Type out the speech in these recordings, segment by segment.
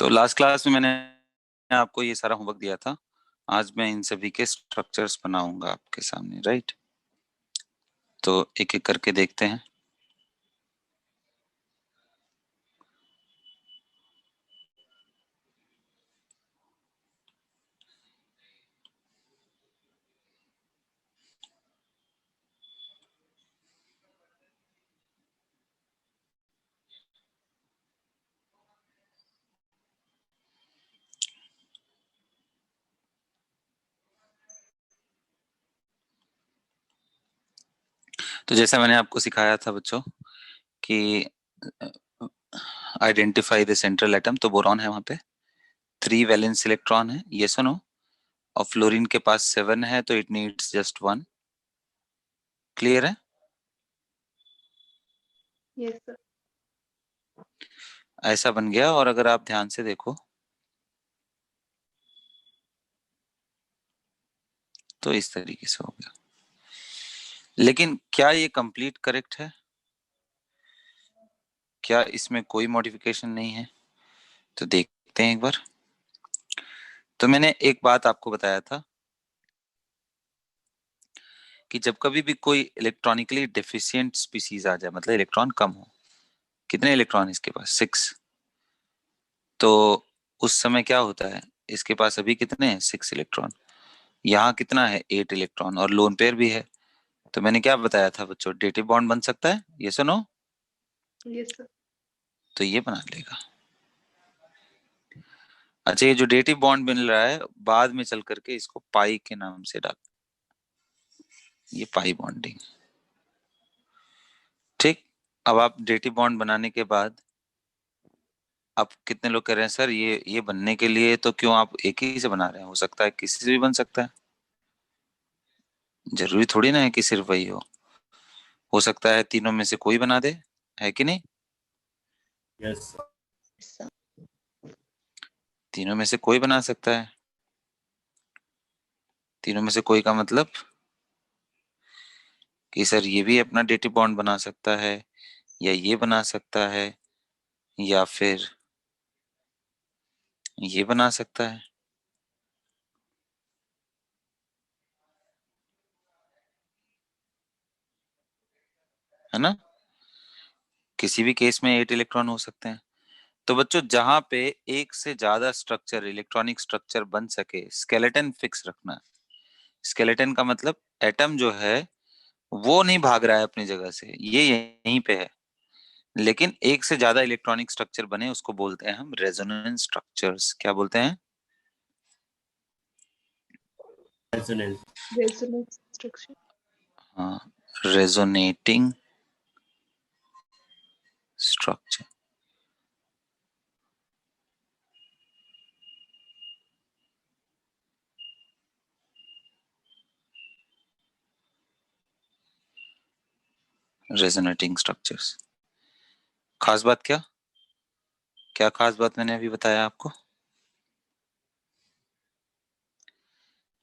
तो last class में मैंने आपको ये सारा होमवर्क दिया था। आज मैं इन सभी के स्ट्रक्चर्स बनाऊंगा आपके सामने, राइट? तो एक एक करके देखते हैं। तो जैसा मैंने आपको सिखाया था बच्चों कि आइडेंटिफाई द सेंट्रल एटम, तो बोरॉन है वहां पे, 3 वैलेंस इलेक्ट्रॉन है, ये सुनो। और फ्लोरीन के पास 7 है, तो इट नीड्स जस्ट 1। क्लियर है? Yes sir. ऐसा बन गया। और अगर आप ध्यान से देखो तो इस तरीके से हो गया। लेकिन क्या ये कंप्लीट करेक्ट है? क्या इसमें कोई मॉडिफिकेशन नहीं है? तो देखते हैं एक बार। तो मैंने एक बात आपको बताया था कि जब कभी भी कोई इलेक्ट्रॉनिकली डेफिशिएंट स्पीसीज आ जाए, मतलब इलेक्ट्रॉन कम हो, कितने इलेक्ट्रॉन इसके पास? 6। तो उस समय क्या होता है, इसके पास अभी कितने हैं? 6 इलेक्ट्रॉन। यहाँ कितना है? 8 इलेक्ट्रॉन, और लोन पेयर भी है। तो मैंने क्या बताया था बच्चों, डेटिव बॉन्ड बन सकता है, ये सुनो। Yes sir. तो ये बना लेगा। अच्छा, ये जो डेटिव बॉन्ड बन रहा है, बाद में चल करके इसको पाई के नाम से डाल, ये पाई बॉन्डिंग। ठीक। अब आप डेटिव बॉन्ड बनाने के बाद, अब कितने लोग कह रहे हैं सर ये बनने के लिए तो क्यों आप एक ही से बना रहे हैं? हो सकता है किसी से भी बन सकता है, जरूरी थोड़ी ना है कि सिर्फ वही हो सकता है तीनों में से कोई बना दे, है कि नहीं? Yes sir. तीनों में से कोई बना सकता है। तीनों में से कोई का मतलब कि सर ये भी अपना डेटिव बॉन्ड बना सकता है, या ये बना सकता है, या फिर ये बना सकता है ना? किसी भी केस में 8 इलेक्ट्रॉन हो सकते हैं। तो बच्चों, जहां पे एक से ज्यादा स्ट्रक्चर, इलेक्ट्रॉनिक स्ट्रक्चर बन सके, स्केलेटन फिक्स रखना। स्केलेटन का मतलब एटम जो है वो नहीं भाग रहा है अपनी जगह से, ये यहीं पे है। लेकिन एक से ज्यादा इलेक्ट्रॉनिक स्ट्रक्चर बने, उसको बोलते हैं हम रेजोनेंस स्ट्रक्चर्स। क्या बोलते हैं? रेजोनेंस। Resonance structure. हाँ, रेजोनेटिंग स्ट्रक्चर। Resonating structures. खास बात क्या? क्या खास बात मैंने अभी बताया आपको?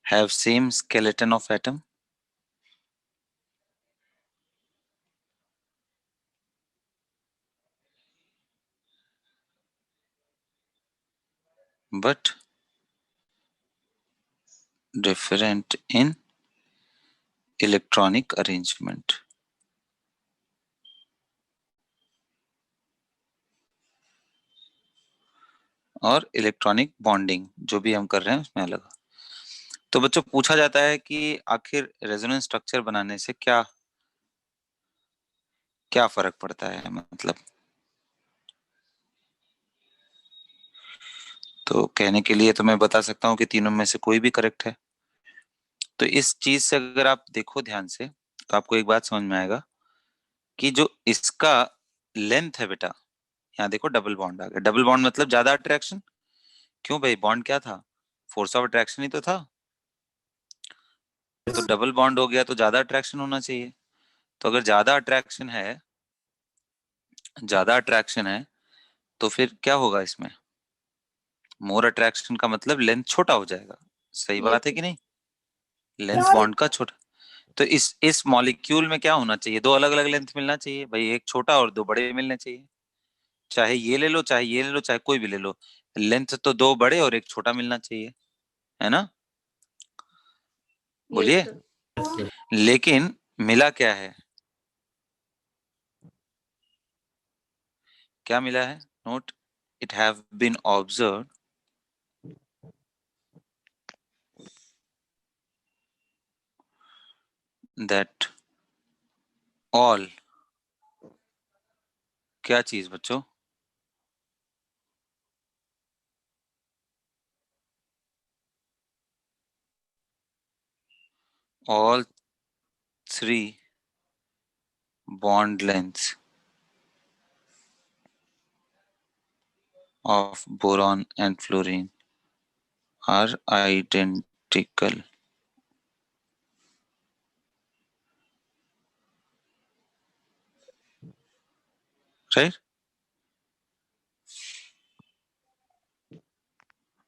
Have same skeleton of atom, but different in electronic arrangement। और इलेक्ट्रॉनिक बॉन्डिंग जो भी हम कर रहे हैं उसमें अलग। तो बच्चों, पूछा जाता है कि आखिर रेजोनेंस स्ट्रक्चर बनाने से क्या क्या फर्क पड़ता है, मतलब। तो कहने के लिए तो मैं बता सकता हूँ कि तीनों में से कोई भी करेक्ट है। तो इस चीज से अगर आप देखो ध्यान से, तो आपको एक बात समझ में आएगा कि जो इसका लेंथ है बेटा, यहाँ देखो डबल बॉन्ड आ गया। डबल बॉन्ड मतलब ज्यादा अट्रैक्शन। क्यों भाई, बॉन्ड क्या था? फोर्स ऑफ अट्रैक्शन ही तो था। तो डबल बॉन्ड हो गया तो ज्यादा अट्रैक्शन होना चाहिए। तो अगर ज्यादा अट्रैक्शन है तो फिर क्या होगा इसमें? मोर अट्रैक्शन का मतलब लेंथ छोटा हो जाएगा। सही बात है यस कि नहीं? लेंथ बॉन्ड का छोटा। तो इस मॉलिक्यूल में क्या होना चाहिए? दो अलग अलग लेंथ मिलना चाहिए भाई, एक छोटा और दो बड़े मिलने चाहिए। चाहे ये ले लो, चाहे ये ले लो, चाहे कोई भी ले लो, लेंथ तो दो बड़े और एक छोटा मिलना चाहिए, है ना? Yes, बोलिए। sir. Yes, sir. लेकिन मिला क्या है? क्या मिला है? Note, it have been observe that all, क्या चीज बच्चों? all three bond lengths of boron and fluorine are identical. Right?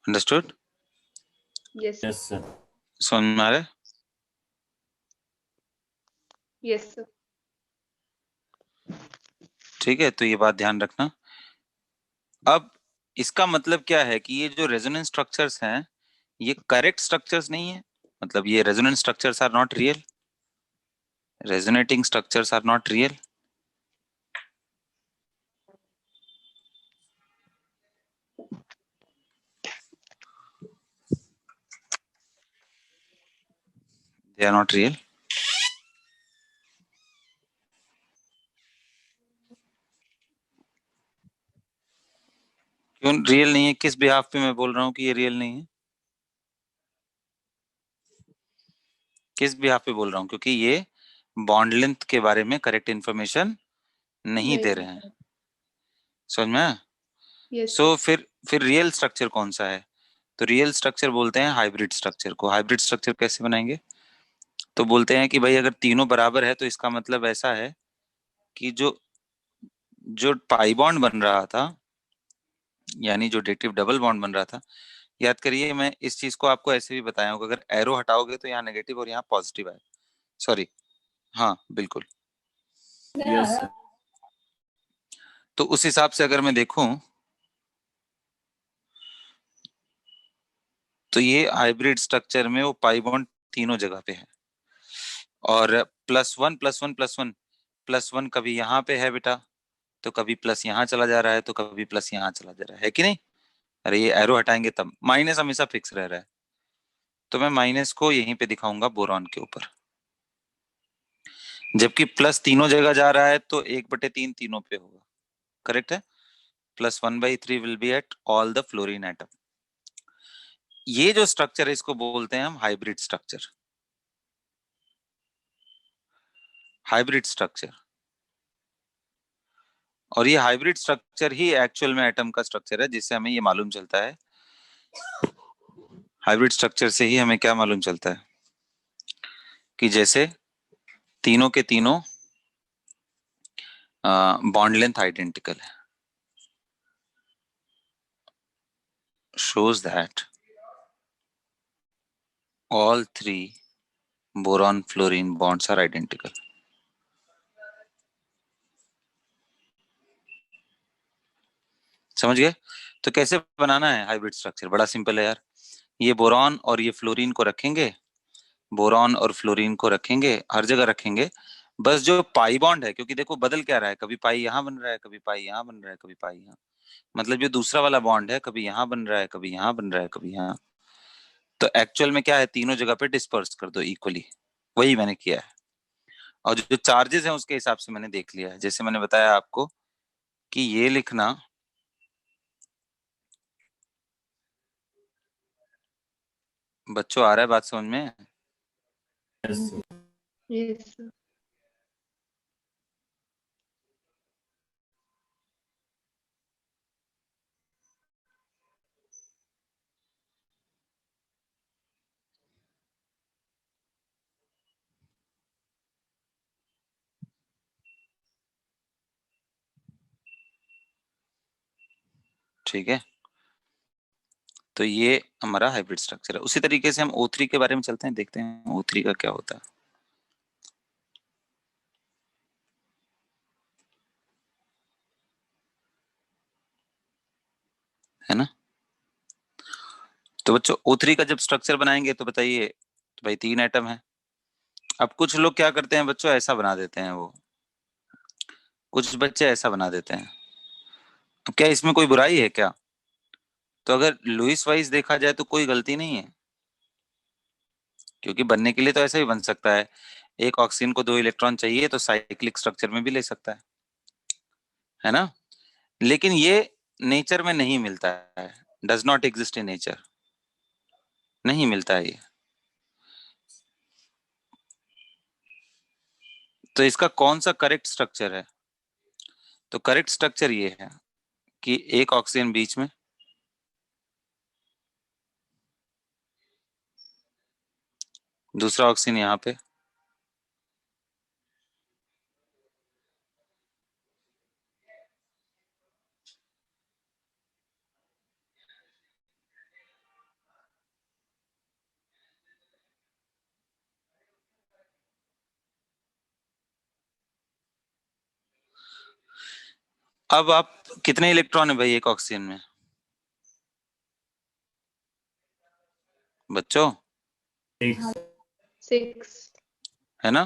Understood? Yes, sir. Yes, sir. समझ में आ रहा है? Yes, sir. ठीक है, तो ये बात ध्यान रखना। अब इसका मतलब क्या है कि ये जो रेजोनेंस स्ट्रक्चर्स हैं, ये करेक्ट स्ट्रक्चर्स नहीं है, मतलब ये resonance structures are not real, resonating structures are not real. They are not real. क्यों रियल नहीं है? किस बिहाफ पे मैं बोल रहा हूँ कि ये रियल नहीं है? किस बिहाफ पे बोल रहा हूँ? क्योंकि ये बॉन्ड लेंथ के बारे में करेक्ट इंफॉर्मेशन नहीं दे रहे हैं। समझ में आया? Yes, सो sir. फिर रियल स्ट्रक्चर कौन सा है? तो रियल स्ट्रक्चर बोलते हैं हाइब्रिड स्ट्रक्चर को। हाइब्रिड स्ट्रक्चर कैसे बनाएंगे? तो बोलते हैं कि भाई अगर तीनों बराबर है तो इसका मतलब ऐसा है कि जो जो पाई बॉन्ड बन रहा था, यानी जो डेटिव डबल बॉन्ड बन रहा था, याद करिए मैं इस चीज को आपको ऐसे भी बताया हूँ, अगर एरो हटाओगे तो यहाँ नेगेटिव और यहाँ पॉजिटिव है। सॉरी, हाँ बिल्कुल। Yes, sir. तो उस हिसाब से अगर मैं देखूं तो ये हाइब्रिड स्ट्रक्चर में वो पाई बॉन्ड तीनों जगह पे है, और +1 +1 +1 +1 कभी यहाँ पे है बेटा, तो कभी प्लस यहाँ चला जा रहा है, तो कभी प्लस यहाँ चला जा रहा है कि नहीं? अरे ये एरो हटाएंगे तब, माइनस हमेशा फिक्स रह रहा है, तो मैं माइनस को यहीं पे दिखाऊंगा बोरॉन के ऊपर। जबकि प्लस तीनों जगह जा रहा है तो 1/3 तीनों पे होगा, करेक्ट है? +1/3 will be at all the fluorine atom. ये जो स्ट्रक्चर है इसको बोलते हैं हम हाइब्रिड स्ट्रक्चर। हाइब्रिड स्ट्रक्चर, और ये हाइब्रिड स्ट्रक्चर ही एक्चुअल में एटम का स्ट्रक्चर है, जिससे हमें ये मालूम चलता है। हाइब्रिड स्ट्रक्चर से ही हमें क्या मालूम चलता है कि जैसे तीनों के तीनों बॉन्ड लेंथ आइडेंटिकल है, shows that all three boron fluorine bonds are identical. समझ गए? तो कैसे बनाना है हाइब्रिड स्ट्रक्चर? बड़ा सिंपल है यार। ये बोरॉन और ये फ्लोरीन को रखेंगे, बोरॉन और फ्लोरीन को रखेंगे, हर जगह रखेंगे। बस जो पाई बॉन्ड है, क्योंकि देखो बदल क्या रहा है, कभी पाई यहाँ बन रहा है, कभी पाई यहाँ बन रहा है, कभी पाई यहाँ, मतलब जो दूसरा वाला बॉन्ड है कभी यहाँ बन रहा है, कभी यहाँ बन रहा है, कभी यहाँ। तो एक्चुअल में क्या है, तीनों जगह पे डिस्पर्स कर दो इक्वली, वही मैंने किया है। और जो चार्जेस हैं उसके हिसाब से मैंने देख लिया है, जैसे मैंने बताया आपको कि ये लिखना, बच्चों आ रहा है बात समझ में? Yes, sir. Yes, sir. ठीक है, तो ये हमारा हाइब्रिड स्ट्रक्चर है। उसी तरीके से हम O3 के बारे में चलते हैं, देखते हैं O3 का क्या होता है। है ना। तो बच्चों O3 का जब स्ट्रक्चर बनाएंगे तो बताइए, तो भाई 3 एटम है। अब कुछ लोग क्या करते हैं बच्चों, ऐसा बना देते हैं, वो कुछ बच्चे ऐसा बना देते हैं। अब क्या इसमें कोई बुराई है क्या? तो अगर लुईस वाइज देखा जाए तो कोई गलती नहीं है, क्योंकि बनने के लिए तो ऐसा ही बन सकता है। एक ऑक्सीजन को 2 इलेक्ट्रॉन चाहिए तो साइक्लिक स्ट्रक्चर में भी ले सकता है ना। लेकिन ये नेचर में नहीं मिलता है, does not exist in nature, नहीं मिलता है ये। तो इसका कौन सा करेक्ट स्ट्रक्चर है? तो करेक्ट स्ट्रक्चर ये है कि एक ऑक्सीजन बीच में, दूसरा ऑक्सीजन यहाँ पे, अब आप कितने इलेक्ट्रॉन है भाई एक ऑक्सीजन में बच्चों? 6. है ना।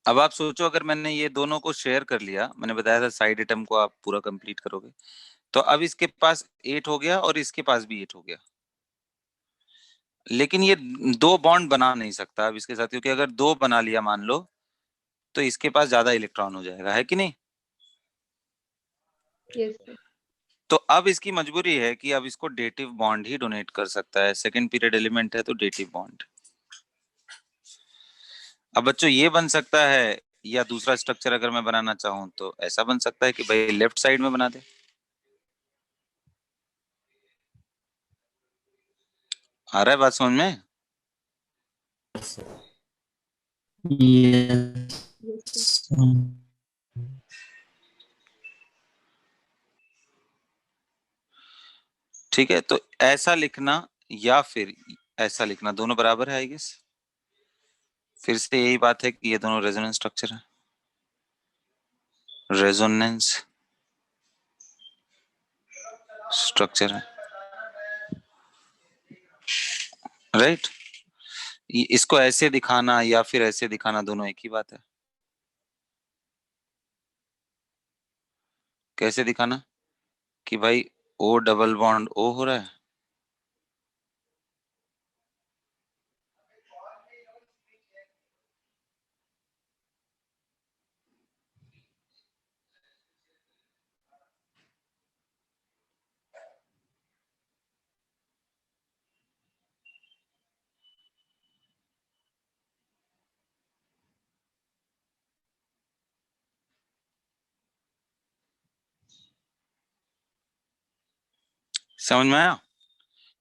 अब आप सोचो, अगर मैंने ये दोनों को शेयर कर लिया, मैंने बताया था साइड एटम को आप पूरा कंप्लीट करोगे, तो अब इसके पास 8 हो गया और इसके पास भी 8 हो गया। लेकिन ये 2 बॉन्ड बना नहीं सकता अब इसके साथ, क्योंकि अगर 2 बना लिया मान लो, तो इसके पास ज्यादा इलेक्ट्रॉन हो जाएगा, है कि नहीं। Yes, sir. तो अब इसकी मजबूरी है कि अब इसको डेटिव बॉन्ड ही डोनेट कर सकता है, सेकंड पीरियड एलिमेंट है तो डेटिव बॉन्ड। अब बच्चों ये बन सकता है, या दूसरा स्ट्रक्चर अगर मैं बनाना चाहूं तो ऐसा बन सकता है कि भाई लेफ्ट साइड में बना दे। आ रहा है बात समझ में? Yes. Yes, sir. ठीक है, तो ऐसा लिखना या फिर ऐसा लिखना दोनों बराबर है आई गेस। फिर से यही बात है कि ये दोनों रेजोनेंस स्ट्रक्चर है, रेजोनेंस स्ट्रक्चर है, राइट। इसको ऐसे दिखाना या फिर ऐसे दिखाना दोनों एक ही बात है। कैसे दिखाना कि भाई O डबल बॉन्ड O हो रहा है, समझ में आया?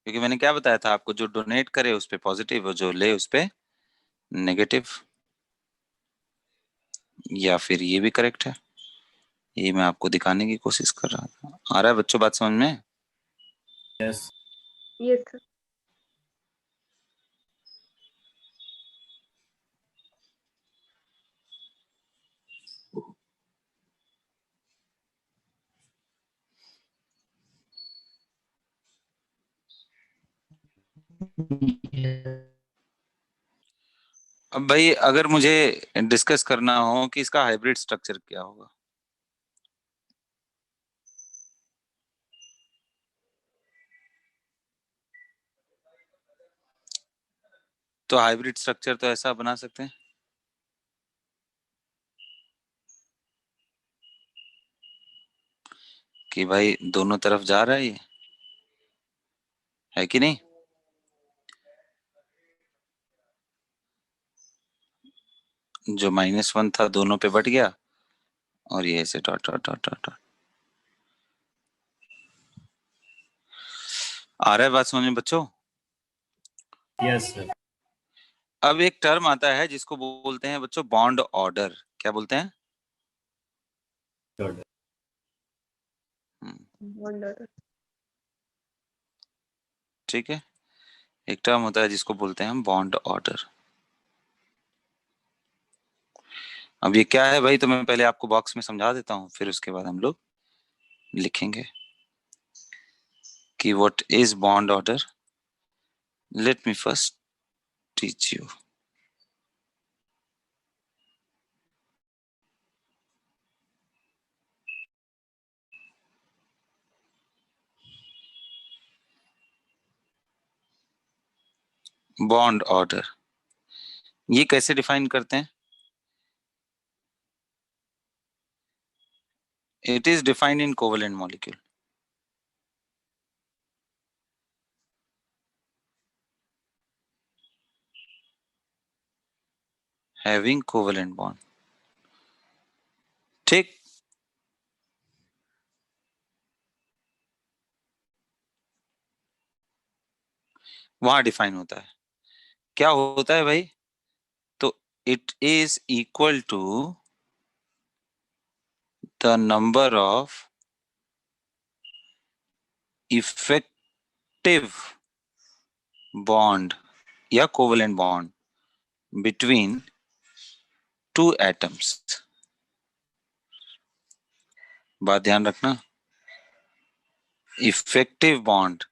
क्योंकि मैंने क्या बताया था आपको, जो डोनेट करे उस पे पॉजिटिव और जो ले उस पे नेगेटिव। या फिर ये भी करेक्ट है, ये मैं आपको दिखाने की कोशिश कर रहा था। आ रहा है बच्चों बात समझ में? Yes. Yes, sir. अब भाई अगर मुझे डिस्कस करना हो कि इसका हाइब्रिड स्ट्रक्चर क्या होगा, तो हाइब्रिड स्ट्रक्चर तो ऐसा बना सकते हैं कि भाई दोनों तरफ जा रहा है ये, है कि नहीं। जो -1 था दोनों पे बट गया, और ये ऐसे dot dot dot dot dot. आ रहा है बात समझ में बच्चों? Yes, sir. अब एक टर्म आता है जिसको बोलते हैं बच्चों बॉन्ड ऑर्डर। क्या बोलते हैं? Good. Wonder. ठीक है, एक टर्म होता है जिसको बोलते हैं हम बॉन्ड ऑर्डर। अब ये क्या है भाई, तो मैं पहले आपको बॉक्स में समझा देता हूँ, फिर उसके बाद हम लोग लिखेंगे। कि what is bond order. Let me first teach you. Bond order ये कैसे डिफाइन करते हैं? It is defined in covalent molecule. Having covalent bond. ठीक, वहां डिफाइन होता है। क्या होता है भाई? तो it is equal to the number of effective bond या covalent bond between two atoms. बात ध्यान रखना, effective bond,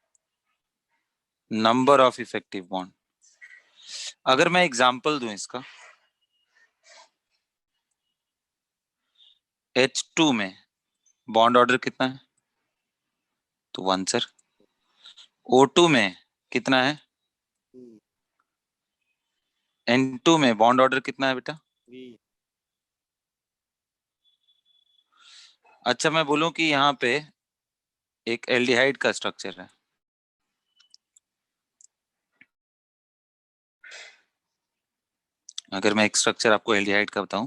number of effective bond. अगर मैं एग्जांपल दूं इसका, H2 में बॉन्ड ऑर्डर कितना है? तो 1 सर। O2 में कितना है? N2 में बॉन्ड ऑर्डर कितना है बेटा? अच्छा, मैं बोलूं कि यहाँ पे एक एल्डिहाइड का स्ट्रक्चर है, अगर मैं एक स्ट्रक्चर आपको एल्डिहाइड का बताऊं,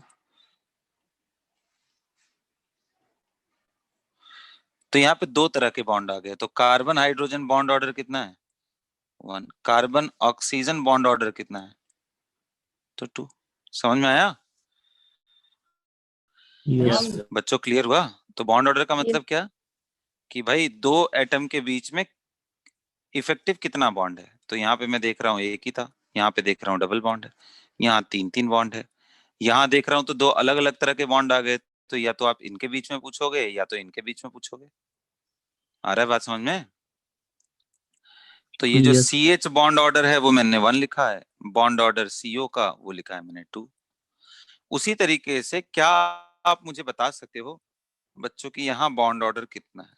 तो यहाँ पे दो तरह के बॉन्ड आ गए। तो कार्बन हाइड्रोजन बॉन्ड ऑर्डर कितना है? 1। कार्बन ऑक्सीजन बॉन्ड ऑर्डर कितना है? तो 2। समझ में आया Yes. बच्चों? क्लियर हुआ? तो बॉन्ड ऑर्डर का Yes. मतलब क्या कि भाई दो एटम के बीच में इफेक्टिव कितना बॉन्ड है। तो यहाँ पे मैं देख रहा हूँ एक ही था, यहाँ पे देख रहा हूँ डबल बॉन्ड है, यहाँ 3-3 बॉन्ड है, यहाँ देख रहा हूँ तो दो अलग अलग तरह के बॉन्ड आ गए। तो या तो आप इनके बीच में पूछोगे या तो इनके बीच में पूछोगे। आ रहा है बात समझ में? तो ये जो Yes. CH बॉन्ड ऑर्डर है वो मैंने 1 लिखा है, बॉन्ड ऑर्डर CO का वो लिखा है मैंने 2। उसी तरीके से क्या आप मुझे बता सकते हो बच्चों की यहाँ बॉन्ड ऑर्डर कितना है?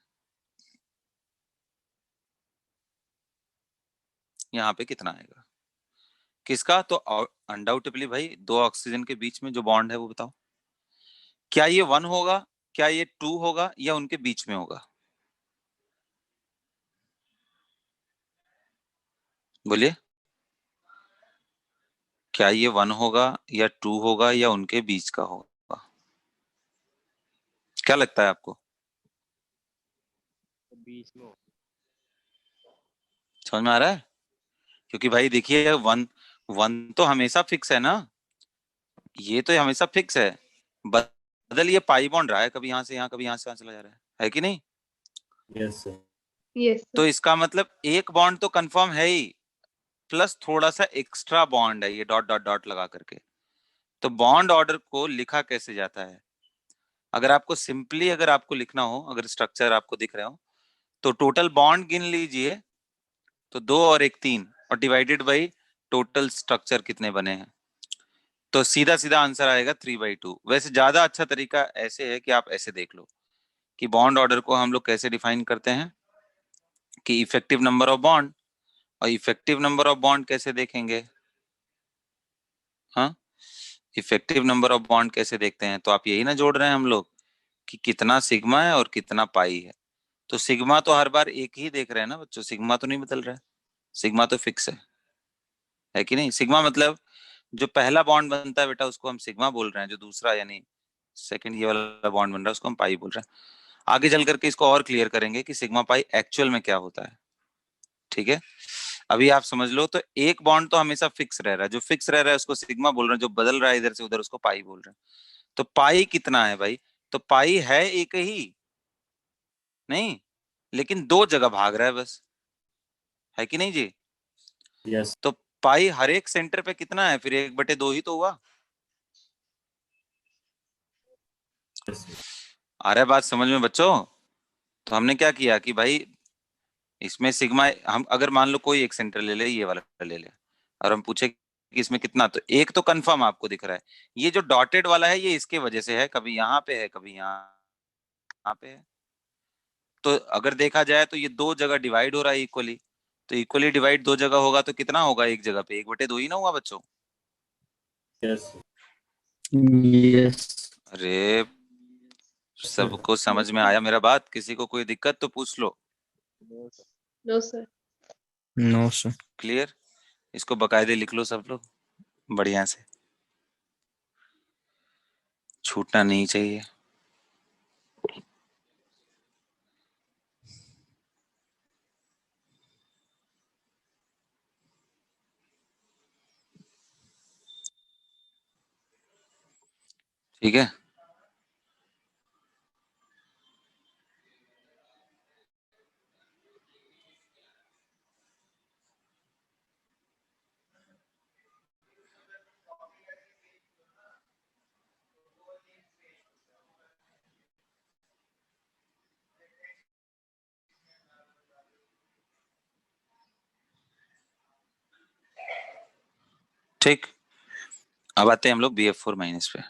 यहाँ पे कितना आएगा किसका? तो अनडाउटेबली भाई दो ऑक्सीजन के बीच में जो बॉन्ड है वो बताओ, क्या ये 1 होगा, क्या ये 2 होगा, या उनके बीच में होगा? बोलिए, क्या ये 1 होगा या 2 होगा या उनके बीच का होगा? क्या लगता है आपको? बीच में। समझ में आ रहा है? क्योंकि भाई देखिए 1 1 तो हमेशा फिक्स है ना, ये तो हमेशा फिक्स है। बदल ये पाई बॉन्ड रहा है, कभी यहाँ से यहाँ, कभी यहाँ से यहाँ चला जा रहा है कि नहीं? Yes sir. Yes. तो इसका मतलब एक बॉन्ड तो कंफर्म है ही, प्लस थोड़ा सा एक्स्ट्रा बॉन्ड है ये डॉट डॉट डॉट लगा करके। तो बॉन्ड ऑर्डर को लिखा कैसे जाता है? अगर आपको सिंपली अगर आपको लिखना हो, अगर स्ट्रक्चर आपको दिख रहे हो, तो टोटल बॉन्ड गिन लीजिए, तो 2 और 1 3, और डिवाइडेड बाई टोटल स्ट्रक्चर कितने बने हैं, तो सीधा सीधा आंसर आएगा 3/2। वैसे ज्यादा अच्छा तरीका ऐसे है कि आप ऐसे देख लो कि बॉन्ड ऑर्डर को हम लोग कैसे डिफाइन करते हैं, कि इफेक्टिव नंबर ऑफ बॉन्ड। और इफेक्टिव नंबर ऑफ बॉन्ड कैसे देखेंगे? हाँ, इफेक्टिव नंबर ऑफ बॉन्ड कैसे देखते हैं? तो आप यही ना जोड़ रहे हैं हम लोग कि कितना सिग्मा है और कितना पाई है। तो सिग्मा तो हर बार एक ही देख रहे हैं ना बच्चों, सिग्मा तो नहीं बदल रहा है, सिग्मा तो फिक्स है कि नहीं? सिग्मा मतलब जो पहला बॉन्ड बनता है बेटा उसको हम सिग्मा बोल रहे हैं, जो दूसरा यानी सेकंड ये वाला बॉन्ड बन रहा है उसको हम पाई बोल रहे हैं। आगे चल करके इसको और क्लियर करेंगे कि सिग्मा पाई एक्चुअल में क्या होता है। ठीक है, अभी आप समझ लो। तो एक बॉन्ड तो हमेशा फिक्स रह रहा है, जो फिक्स रह रहा है उसको सिग्मा बोल रहे हैं, जो बदल रहा है इधर से उधर उसको पाई बोल रहे हैं। तो पाई कितना है भाई? तो पाई है एक ही, नहीं, लेकिन दो जगह भाग रहा है बस, है कि नहीं जी? यस। तो पाई हर एक सेंटर पे कितना है फिर? 1/2 ही तो हुआ। यस। आ रहा है बात समझ में बच्चों? तो हमने क्या किया कि भाई इसमें सिग्मा, हम अगर मान लो कोई एक सेंटर ले ले, ये वाला ले ले, और हम पूछे कि इसमें कितना, तो एक तो कंफर्म आपको दिख रहा है। ये जो डॉटेड वाला है ये इसके वजह से है, कभी यहाँ पे है कभी यहाँ पे है। तो अगर देखा जाए तो ये दो जगह डिवाइड हो रहा है इक्वली, तो इक्वली डिवाइड दो जगह होगा तो कितना होगा एक जगह पे, 1/2 ही ना हुआ बच्चों। Yes. Yes. अरे सबको समझ में आया मेरा बात? किसी को कोई दिक्कत तो पूछ लो। No, sir. No sir. Clear? इसको बकायदे लिख लो सब लोग बढ़िया से, छूटना नहीं चाहिए। ठीक है, ठीक। अब आते हैं हम लोग BF4- पे।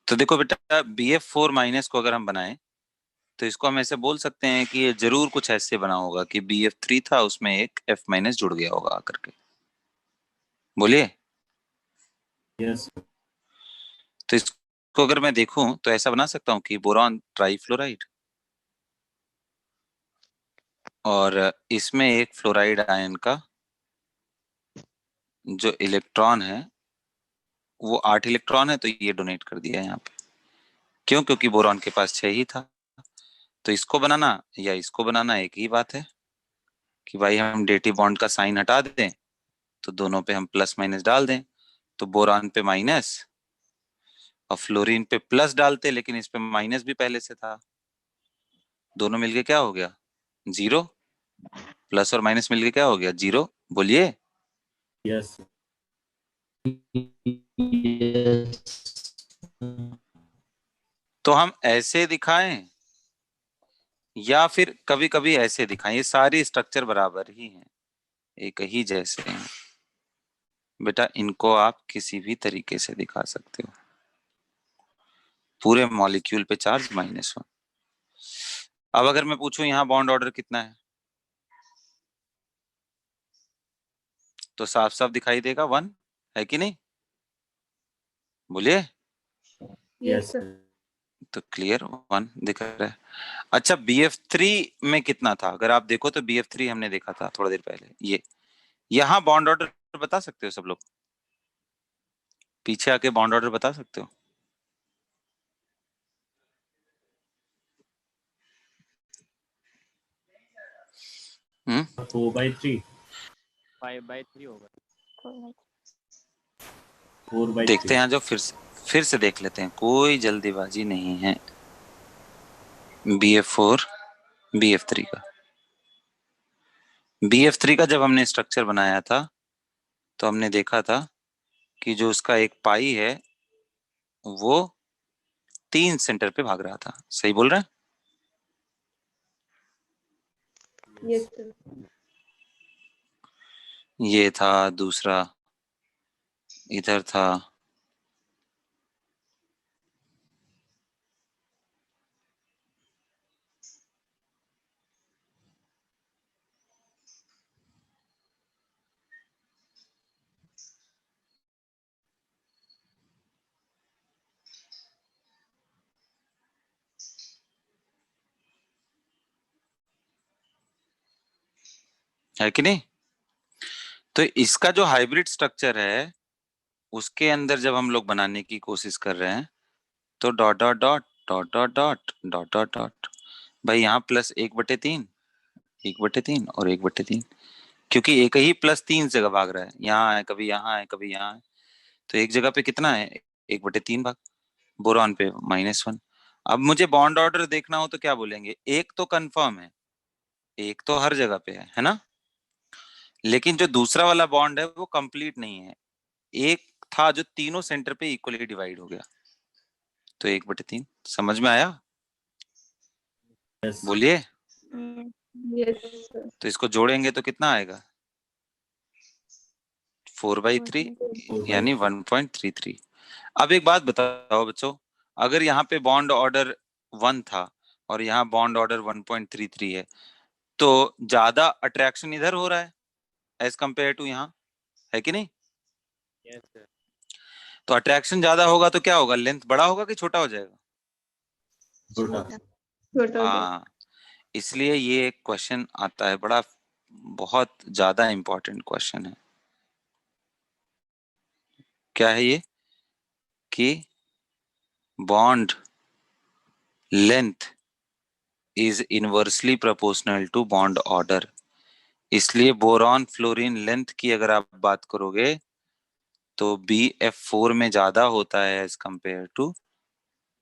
तो देखो बेटा, BF4- को अगर हम बनाएं तो इसको हम ऐसे बोल सकते हैं कि ये जरूर कुछ ऐसे बना होगा कि BF3 था, उसमें एक F- जुड़ गया होगा आकर के। बोलिए। Yes. तो इसको अगर मैं देखूं तो ऐसा बना सकता हूं कि बोरॉन ट्राइफ्लोराइड, और इसमें एक फ्लोराइड आयन का जो इलेक्ट्रॉन है वो 8 इलेक्ट्रॉन है, तो ये डोनेट कर दिया यहाँ पे। क्यों? क्योंकि बोरॉन के पास 6 ही था। तो इसको बनाना या इसको बनाना एक ही बात है कि भाई हम डेटिव बॉन्ड का साइन हटा दें, तो दोनों पे हम प्लस माइनस डाल दें, तो बोरान पे माइनस और फ्लोरीन पे प्लस डालते, लेकिन इस पे माइनस भी पहले से था, दोनों मिलके क्या हो गया? 0। प्लस और माइनस मिलके क्या हो गया? 0। बोलिए। Yes. Yes. तो हम ऐसे दिखाएं या फिर कभी कभी ऐसे दिखाएं, ये सारी स्ट्रक्चर बराबर ही हैं, एक ही जैसे हैं बेटा। इनको आप किसी भी तरीके से दिखा सकते हो। पूरे मॉलिक्यूल पे चार्ज -1। अब अगर मैं पूछूं यहाँ बॉन्ड ऑर्डर कितना है, तो साफ साफ दिखाई देगा 1, है कि नहीं? बोलिए। Yes, sir. Yes. तो क्लियर 1 दिख रहा है। अच्छा, BF3 में कितना था? अगर आप देखो तो BF3 हमने देखा था थोड़ा देर पहले। ये यहाँ बॉन्ड ऑर्डर बता सकते हो सब लोग? पीछे आके बॉन्ड ऑर्डर बता सकते हो? हम्म 4/3. 5/3 होगा। 4/3. देखते हैं, जो फिर से देख लेते हैं, कोई जल्दीबाजी नहीं है। BF4 BF3 का, BF3 का जब हमने स्ट्रक्चर बनाया था तो हमने देखा था कि जो उसका एक पाई है वो 3 सेंटर पे भाग रहा था। सही बोल रहे हैं? Yes, sir. ये था, दूसरा इधर था, है कि नहीं? तो इसका जो हाइब्रिड स्ट्रक्चर है उसके अंदर जब हम लोग बनाने की कोशिश कर रहे हैं तो dot dot dot dot dot dot dot dot dot, भाई यहाँ +1/3, 1/3 और 1/3, क्योंकि एक ही +3 जगह भाग रहा है, यहाँ है कभी यहाँ है कभी यहाँ है, तो एक जगह पे कितना है? 1/3 भाग। बोरॉन पे -1। अब मुझे बॉन्ड ऑर्डर देखना हो तो क्या बोलेंगे? एक तो कंफर्म है, एक तो हर जगह पे है ना? लेकिन जो दूसरा वाला बॉन्ड है वो कंप्लीट नहीं है, एक था जो तीनों सेंटर पे इक्वली डिवाइड हो गया, तो 1/3 समझ में आया? Yes. बोलिए। Yes, sir. तो इसको जोड़ेंगे तो कितना आएगा? 4/3 यानी 1.33। अब एक बात बताओ बच्चों, अगर यहाँ पे बॉन्ड ऑर्डर 1 था और यहाँ बॉन्ड ऑर्डर 1.33 है, तो ज्यादा अट्रैक्शन इधर हो रहा है एज कंपेयर टू यहाँ, है कि नहीं? Yes, sir. तो अट्रैक्शन ज्यादा होगा तो क्या होगा, लेंथ बड़ा होगा कि छोटा हो जाएगा? छोटा। छोटा हो जाएगा। हाँ, इसलिए ये एक क्वेश्चन आता है, बड़ा बहुत ज्यादा इंपॉर्टेंट क्वेश्चन है। क्या है ये कि bond length is inversely proportional to bond order. इसलिए बोरॉन फ्लोरीन लेंथ की अगर आप बात करोगे तो BF4 में ज्यादा होता है एज कंपेयर टू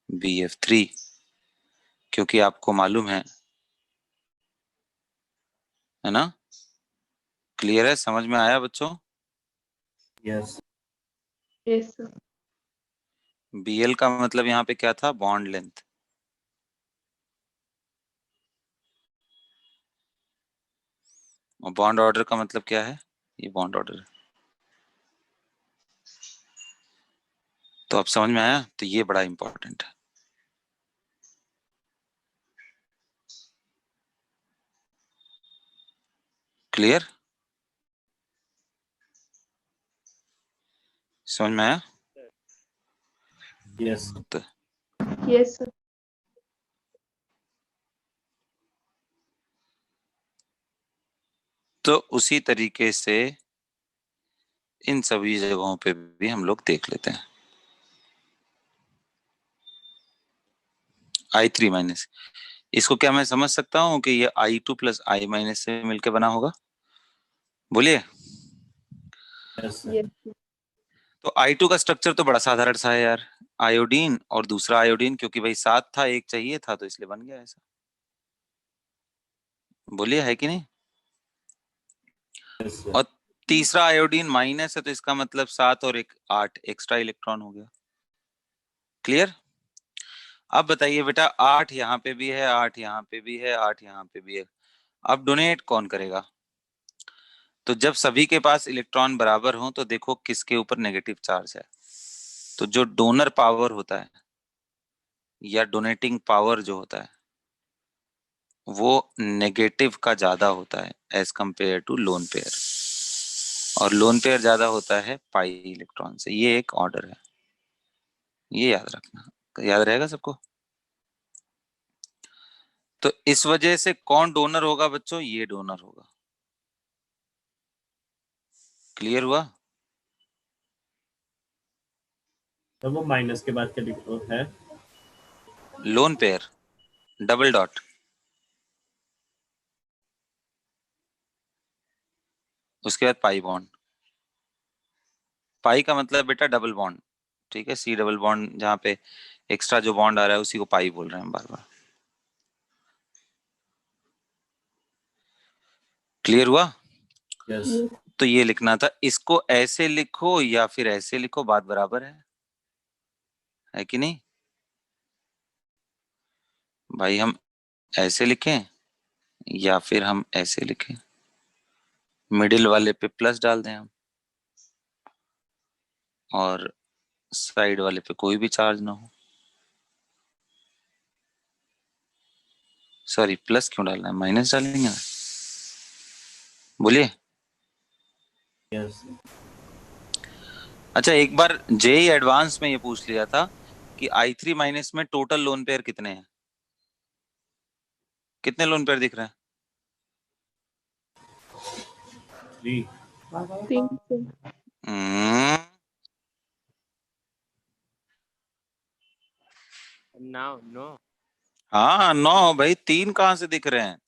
BF3, क्योंकि आपको मालूम है ना? क्लियर है? समझ में आया बच्चों? Yes. Yes, sir. BL का मतलब यहाँ पे क्या था? Bond length. और बॉन्ड ऑर्डर का मतलब क्या है? ये बॉन्ड ऑर्डर है। तो अब समझ में आया? तो ये बड़ा इंपॉर्टेंट है। क्लियर? समझ में आया? Yes. तो Yes, sir. तो उसी तरीके से इन सभी जगहों पे भी हम लोग देख लेते हैं। I3-, इसको क्या मैं समझ सकता हूँ कि ये I2 + I- से मिलके बना होगा? बोलिए। Yes, sir. Yes, sir. तो I2 का स्ट्रक्चर तो बड़ा साधारण सा है यार, आयोडीन और दूसरा आयोडीन, क्योंकि भाई 7 था, एक चाहिए था, तो इसलिए बन गया ऐसा। बोलिए, है कि नहीं? Yes, sir. और तीसरा आयोडीन माइनस है, तो इसका मतलब 7 और 1 8 एक्स्ट्रा इलेक्ट्रॉन हो गया। क्लियर? अब बताइए बेटा, 8 यहाँ पे भी है, 8 यहाँ पे भी है, 8 यहाँ पे भी है। अब डोनेट कौन करेगा? तो जब सभी के पास इलेक्ट्रॉन बराबर हो तो देखो किसके ऊपर नेगेटिव चार्ज है। तो जो डोनर पावर होता है या डोनेटिंग पावर जो होता है वो नेगेटिव का ज्यादा होता है as compared to lone pair, और लोन पेयर ज्यादा होता है पाई इलेक्ट्रॉन से। ये एक ऑर्डर है, ये याद रखना। याद रहेगा सबको? तो इस वजह से कौन डोनर होगा बच्चों? ये डोनर होगा। क्लियर हुआ? तो वो माइनस के बाद क्या लिखो है? लोन पेयर डबल डॉट, उसके बाद पाई बॉन्ड। पाई का मतलब बेटा डबल बॉन्ड, ठीक है? C डबल बॉन्ड, जहाँ पे एक्स्ट्रा जो बॉन्ड आ रहा है उसी को पाई बोल रहे हैं बार बार। क्लियर हुआ? Yes. Yes. तो ये लिखना था, इसको ऐसे लिखो या फिर ऐसे लिखो, बात बराबर है कि नहीं? भाई हम ऐसे लिखें या फिर हम ऐसे लिखें, मिडिल वाले पे प्लस डाल दें हम, और साइड वाले पे कोई भी चार्ज ना हो। सॉरी, प्लस क्यों डालना है, माइनस डालेंगे ना। बोलिए। Yes. अच्छा, एक बार जेई एडवांस में ये पूछ लिया था कि I3- में टोटल लोन पेयर कितने हैं? कितने लोन पेयर दिख रहे हैं? 3. 3, sir. हम्म, Now, no. हाँ 9 भाई, 3 कहाँ से दिख रहे हैं?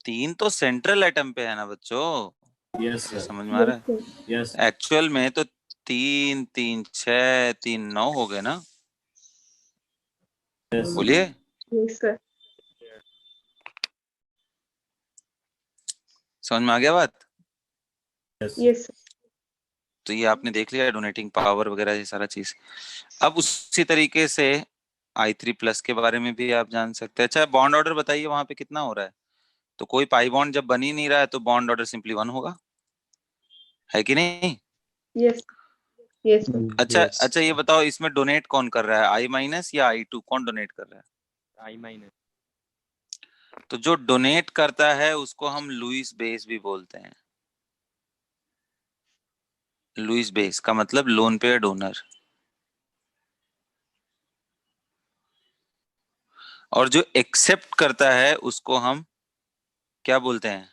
3 तो सेंट्रल एटम पे है ना बच्चों। Yes, sir. समझ में आ रहा Yes, sir. Yes. है? एक्चुअल में तो 3 3 6 3 9 हो गए ना। Yes. बोलिए। Yes, sir. समझ में आ गया बात? Yes. Yes, sir. तो ये आपने देख लिया डोनेटिंग पावर वगैरह ये सारा चीज। अब उसी तरीके से I3+ के बारे में भी आप जान सकते हैं। अच्छा बॉन्ड ऑर्डर बताइए वहां पे कितना हो रहा है। तो कोई पाई बॉन्ड जब बन ही नहीं रहा है तो बॉन्ड ऑर्डर सिंपली 1 होगा, है कि नहीं। Yes. Yes, sir. अच्छा Yes. अच्छा ये बताओ इसमें डोनेट कौन कर रहा है, I- या I2, कौन डोनेट कर रहा है। I minus. तो जो डोनेट करता है उसको हम लुइस बेस भी बोलते हैं। लुइस बेस का मतलब लोन पेयर डोनर। और जो एक्सेप्ट करता है उसको हम क्या बोलते हैं,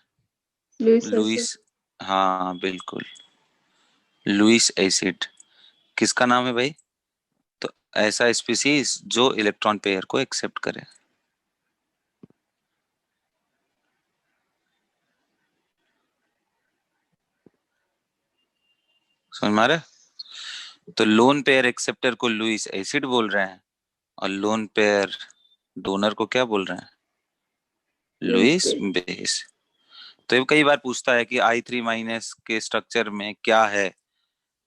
Lewis acid. लुइस। हाँ बिल्कुल, लुइस एसिड। किसका नाम है भाई, तो ऐसा स्पीसीज जो इलेक्ट्रॉन पेयर को एक्सेप्ट करे। समझ में आ रहा है। तो लोन पेयर एक्सेप्टर को लुइस एसिड बोल रहे हैं और लोन पेयर डोनर को क्या बोल रहे हैं, Lewis लुइस base. बेस। तो ये कई बार पूछता है कि I3- के स्ट्रक्चर में क्या है,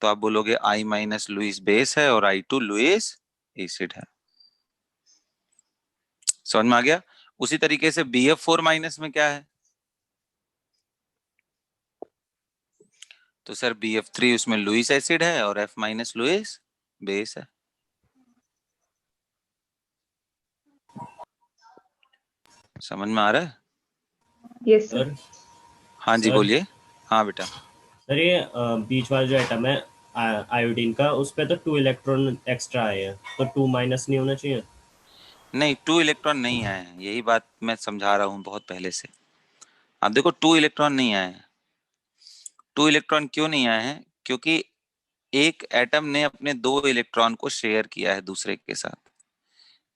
तो आप बोलोगे I- लुइस बेस है और I2 लुइस एसिड है। समझ में आ गया। उसी तरीके से BF4- में क्या है, तो सर BF3 उसमें लुइस एसिड है और F- लुइस बेस है। समझ में आ रहा है। Yes, sir. सर हाँ जी सर बोलिए। हाँ बेटा। सर ये बीच वाला जो एटम है आयोडीन का, उस पे तो 2 इलेक्ट्रॉन एक्स्ट्रा आए हैं, तो 2 माइनस नहीं होना चाहिए। नहीं 2 इलेक्ट्रॉन नहीं आए हैं, यही बात मैं समझा रहा हूँ बहुत पहले से। आप देखो 2 इलेक्ट्रॉन नहीं आए हैं। 2 इलेक्ट्रॉन क्यों नहीं आए हैं, क्योंकि एक एटम ने अपने 2 इलेक्ट्रॉन को शेयर किया है दूसरे के साथ।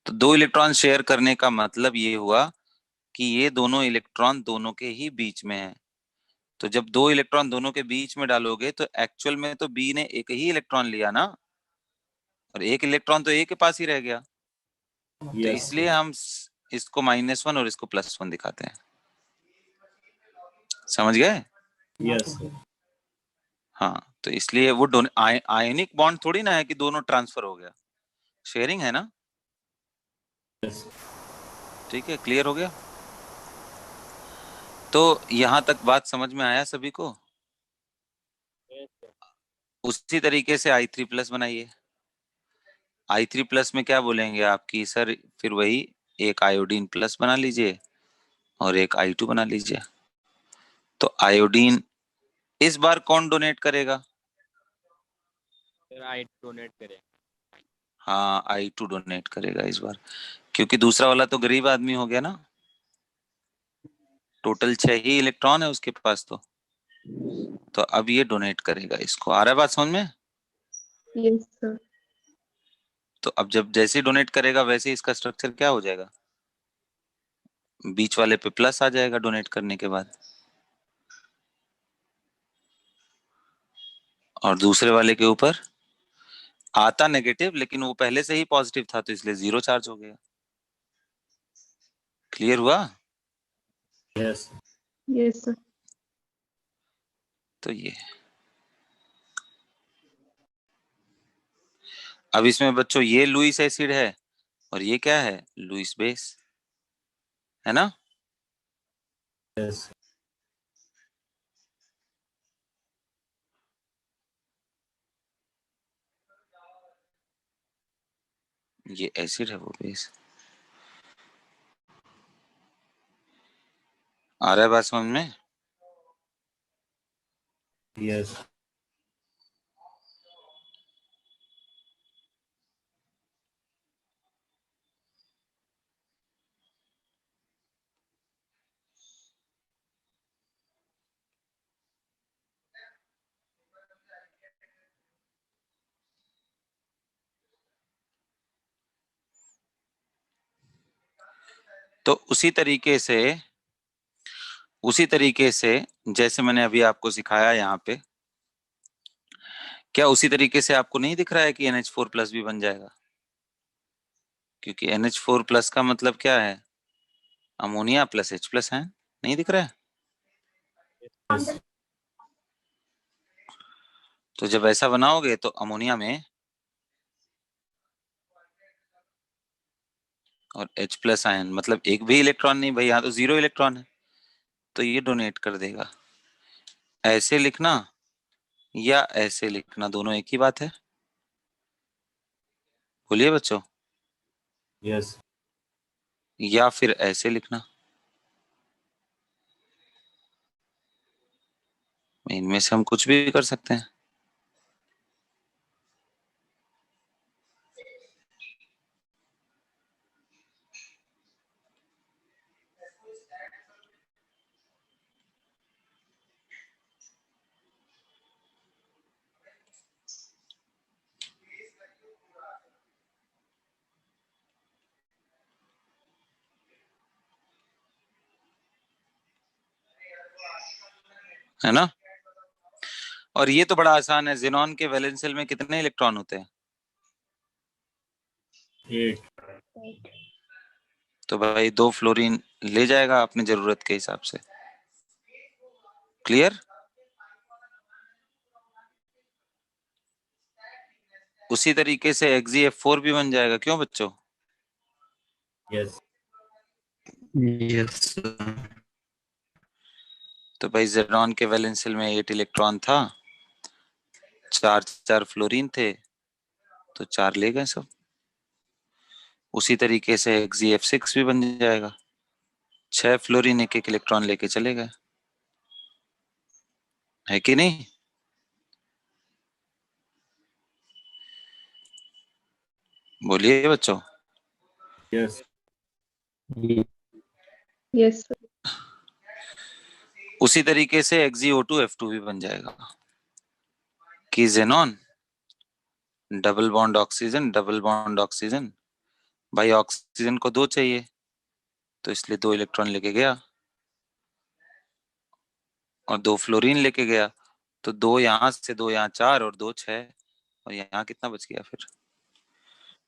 तो 2 इलेक्ट्रॉन शेयर करने का मतलब ये हुआ कि ये दोनों इलेक्ट्रॉन दोनों के ही बीच में है। तो जब 2 इलेक्ट्रॉन दोनों के बीच में डालोगे तो एक्चुअल में तो बी ने एक ही इलेक्ट्रॉन लिया ना, और एक इलेक्ट्रॉन तो ए के पास ही रह गया। तो यस इसलिए हम इसको -1 और इसको +1 दिखाते हैं। समझ गए। यस हाँ तो इसलिए वो आयनिक बॉन्ड थोड़ी ना है कि दोनों ट्रांसफर हो गया, शेयरिंग है ना। यस। ठीक है, क्लियर हो गया। तो यहां तक बात समझ में आया सभी को। Yes, sir. उसी तरीके से I3+ बनाइए। I3+ में क्या बोलेंगे आपकी सर, फिर वही एक आयोडीन प्लस बना लीजिए और एक I2 बना लीजिए। तो आयोडीन इस बार कौन डोनेट करेगा, Sir, I donate करें. हाँ I2 डोनेट करेगा इस बार, क्योंकि दूसरा वाला तो गरीब आदमी हो गया ना। टोटल 6 ही इलेक्ट्रॉन है उसके पास, तो अब ये डोनेट करेगा इसको। आ रहा है बात समझ में। Yes, sir. तो अब जब जैसे ही डोनेट करेगा वैसे ही इसका स्ट्रक्चर क्या हो जाएगा, बीच वाले पे प्लस आ जाएगा डोनेट करने के बाद, और दूसरे वाले के ऊपर आता नेगेटिव, लेकिन वो पहले से ही पॉजिटिव था तो इसलिए 0 चार्ज हो गया। क्लियर हुआ। Yes Yes, sir. तो ये अब इसमें बच्चों ये लुइस एसिड है और ये क्या है, लुइस बेस, है ना। यस। ये एसिड है वो बेस। आ रहा है बात समझ में। यस तो उसी तरीके से जैसे मैंने अभी आपको सिखाया यहाँ पे, क्या उसी तरीके से आपको नहीं दिख रहा है कि NH4+ भी बन जाएगा, क्योंकि NH4+ का मतलब क्या है, अमोनिया प्लस H+ है, नहीं दिख रहा है। यस। तो जब ऐसा बनाओगे तो अमोनिया में और H+ आयन, मतलब एक भी इलेक्ट्रॉन नहीं भाई, यहाँ तो 0 इलेक्ट्रॉन है, तो ये डोनेट कर देगा। ऐसे लिखना या ऐसे लिखना, दोनों एक ही बात है। बोलिए बच्चों। यस। या फिर ऐसे लिखना, इनमें से हम कुछ भी कर सकते हैं। है ना। और ये तो बड़ा आसान है, ज़ेनॉन के वैलेंस शेल में कितने इलेक्ट्रॉन होते हैं? 8। तो भाई 2 फ्लोरीन ले जाएगा अपनी जरूरत के हिसाब से। क्लियर। उसी तरीके से Xgf4 भी बन जाएगा, क्यों बच्चों? यस। यस। तो भाई ज़ेनॉन के वैलेंस शेल में 8 इलेक्ट्रॉन था, 4 फ्लोरीन थे, तो 4 ले गए सब। उसी तरीके से Xgf6 भी बन जाएगा, 6 फ्लोरीन एक एक इलेक्ट्रॉन लेके चले गए, है कि नहीं? बोलिए बच्चों। यस। Yes, sir. उसी तरीके से XeO2F2 भी बन जाएगा कि xenon double bond oxygen, double bond oxygen, भाई ऑक्सीजन को 2 चाहिए, तो इसलिए 2 इलेक्ट्रॉन लेके गया और 2 फ्लोरीन लेके गया, तो 2 यहाँ से, 2 यहाँ, 4 और 2 6, और यहाँ कितना बच गया फिर?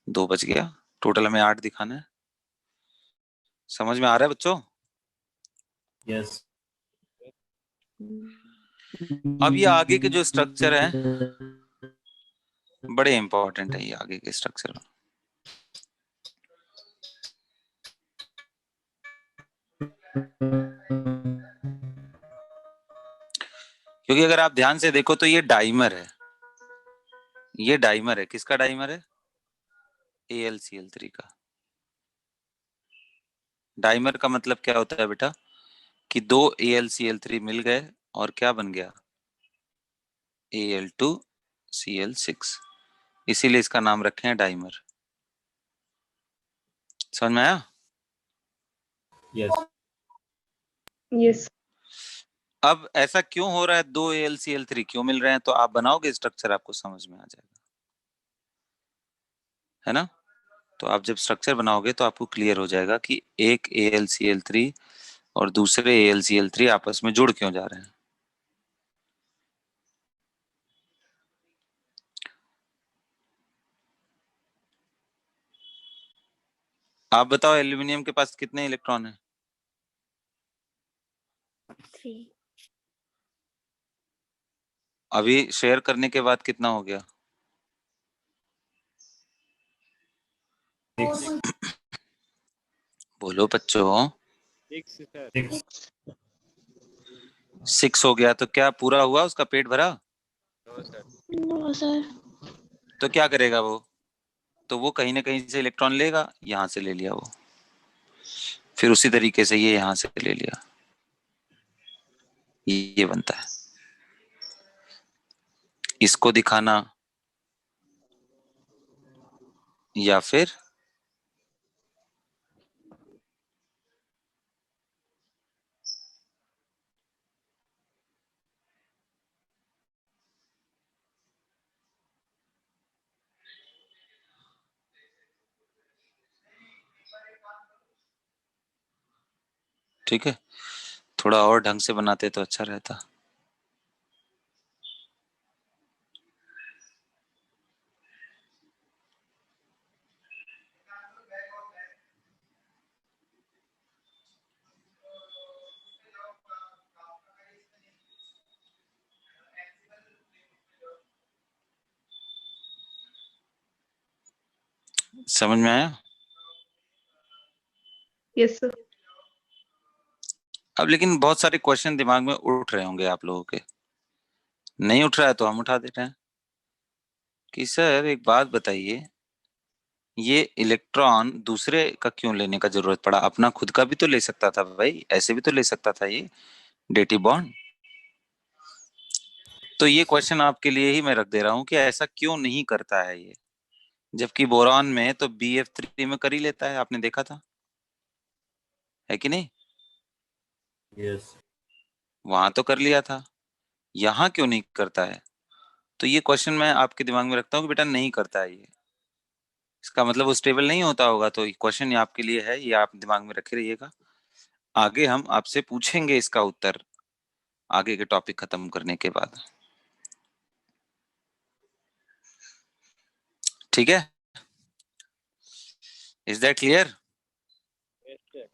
2 बच गया। टोटल हमें 8 दिखाना है। समझ में आ रहा है बच्चों? यस। अब ये आगे के जो स्ट्रक्चर है बड़े इंपॉर्टेंट है, ये आगे के स्ट्रक्चर। क्योंकि अगर आप ध्यान से देखो तो ये डाइमर है, ये डाइमर है। किसका डाइमर है? AlCl3 का। डाइमर का मतलब क्या होता है बेटा? कि 2 AlCl3 मिल गए और क्या बन गया? Al2Cl6। इसीलिए इसका नाम रखे हैं डाइमर। समझ में आया? यस। Yes. अब ऐसा क्यों हो रहा है, 2 AlCl3 क्यों मिल रहे हैं? तो आप बनाओगे स्ट्रक्चर, आपको समझ में आ जाएगा, है ना। तो आप जब स्ट्रक्चर बनाओगे तो आपको क्लियर हो जाएगा कि एक AlCl3 और दूसरे AlCl3 आपस में जुड़ क्यों जा रहे हैं। आप बताओ एल्यूमिनियम के पास कितने इलेक्ट्रॉन हैं? 3। अभी शेयर करने के बाद कितना हो गया? 6। बोलो बच्चों। 6 सर। 6। 6 हो गया, तो क्या पूरा हुआ, उसका पेट भरा? No sir. No sir. तो क्या करेगा वो? तो वो कहीं ना कहीं से इलेक्ट्रॉन लेगा, यहां से ले लिया वो, फिर उसी तरीके से ये यहां से ले लिया, ये बनता है। इसको दिखाना या फिर ठीक है, थोड़ा और ढंग से बनाते तो अच्छा रहता। समझ में आया? Yes, sir. अब लेकिन बहुत सारे क्वेश्चन दिमाग में उठ रहे होंगे आप लोगों के, नहीं उठ रहा है तो हम उठा देते हैं कि सर एक बात बताइए, ये इलेक्ट्रॉन दूसरे का क्यों लेने का जरूरत पड़ा? अपना खुद का भी तो ले सकता था भाई, ऐसे भी तो ले सकता था ये डेटिव बॉन्ड। तो ये क्वेश्चन आपके लिए ही मैं रख दे रहा हूँ कि ऐसा क्यों नहीं करता है ये, जबकि बोरॉन में तो BF3 में कर ही लेता है, आपने देखा था, है कि नहीं? यस वहां तो कर लिया था, यहाँ क्यों नहीं करता है? तो ये क्वेश्चन मैं आपके दिमाग में रखता हूँ कि बेटा नहीं करता है ये, इसका मतलब वो स्टेबल नहीं होता होगा। तो क्वेश्चन आपके लिए है, ये आप दिमाग में रखे रहिएगा। आगे हम आपसे पूछेंगे इसका उत्तर आगे के टॉपिक खत्म करने के बाद, ठीक है? Is that clear? Yes, sir.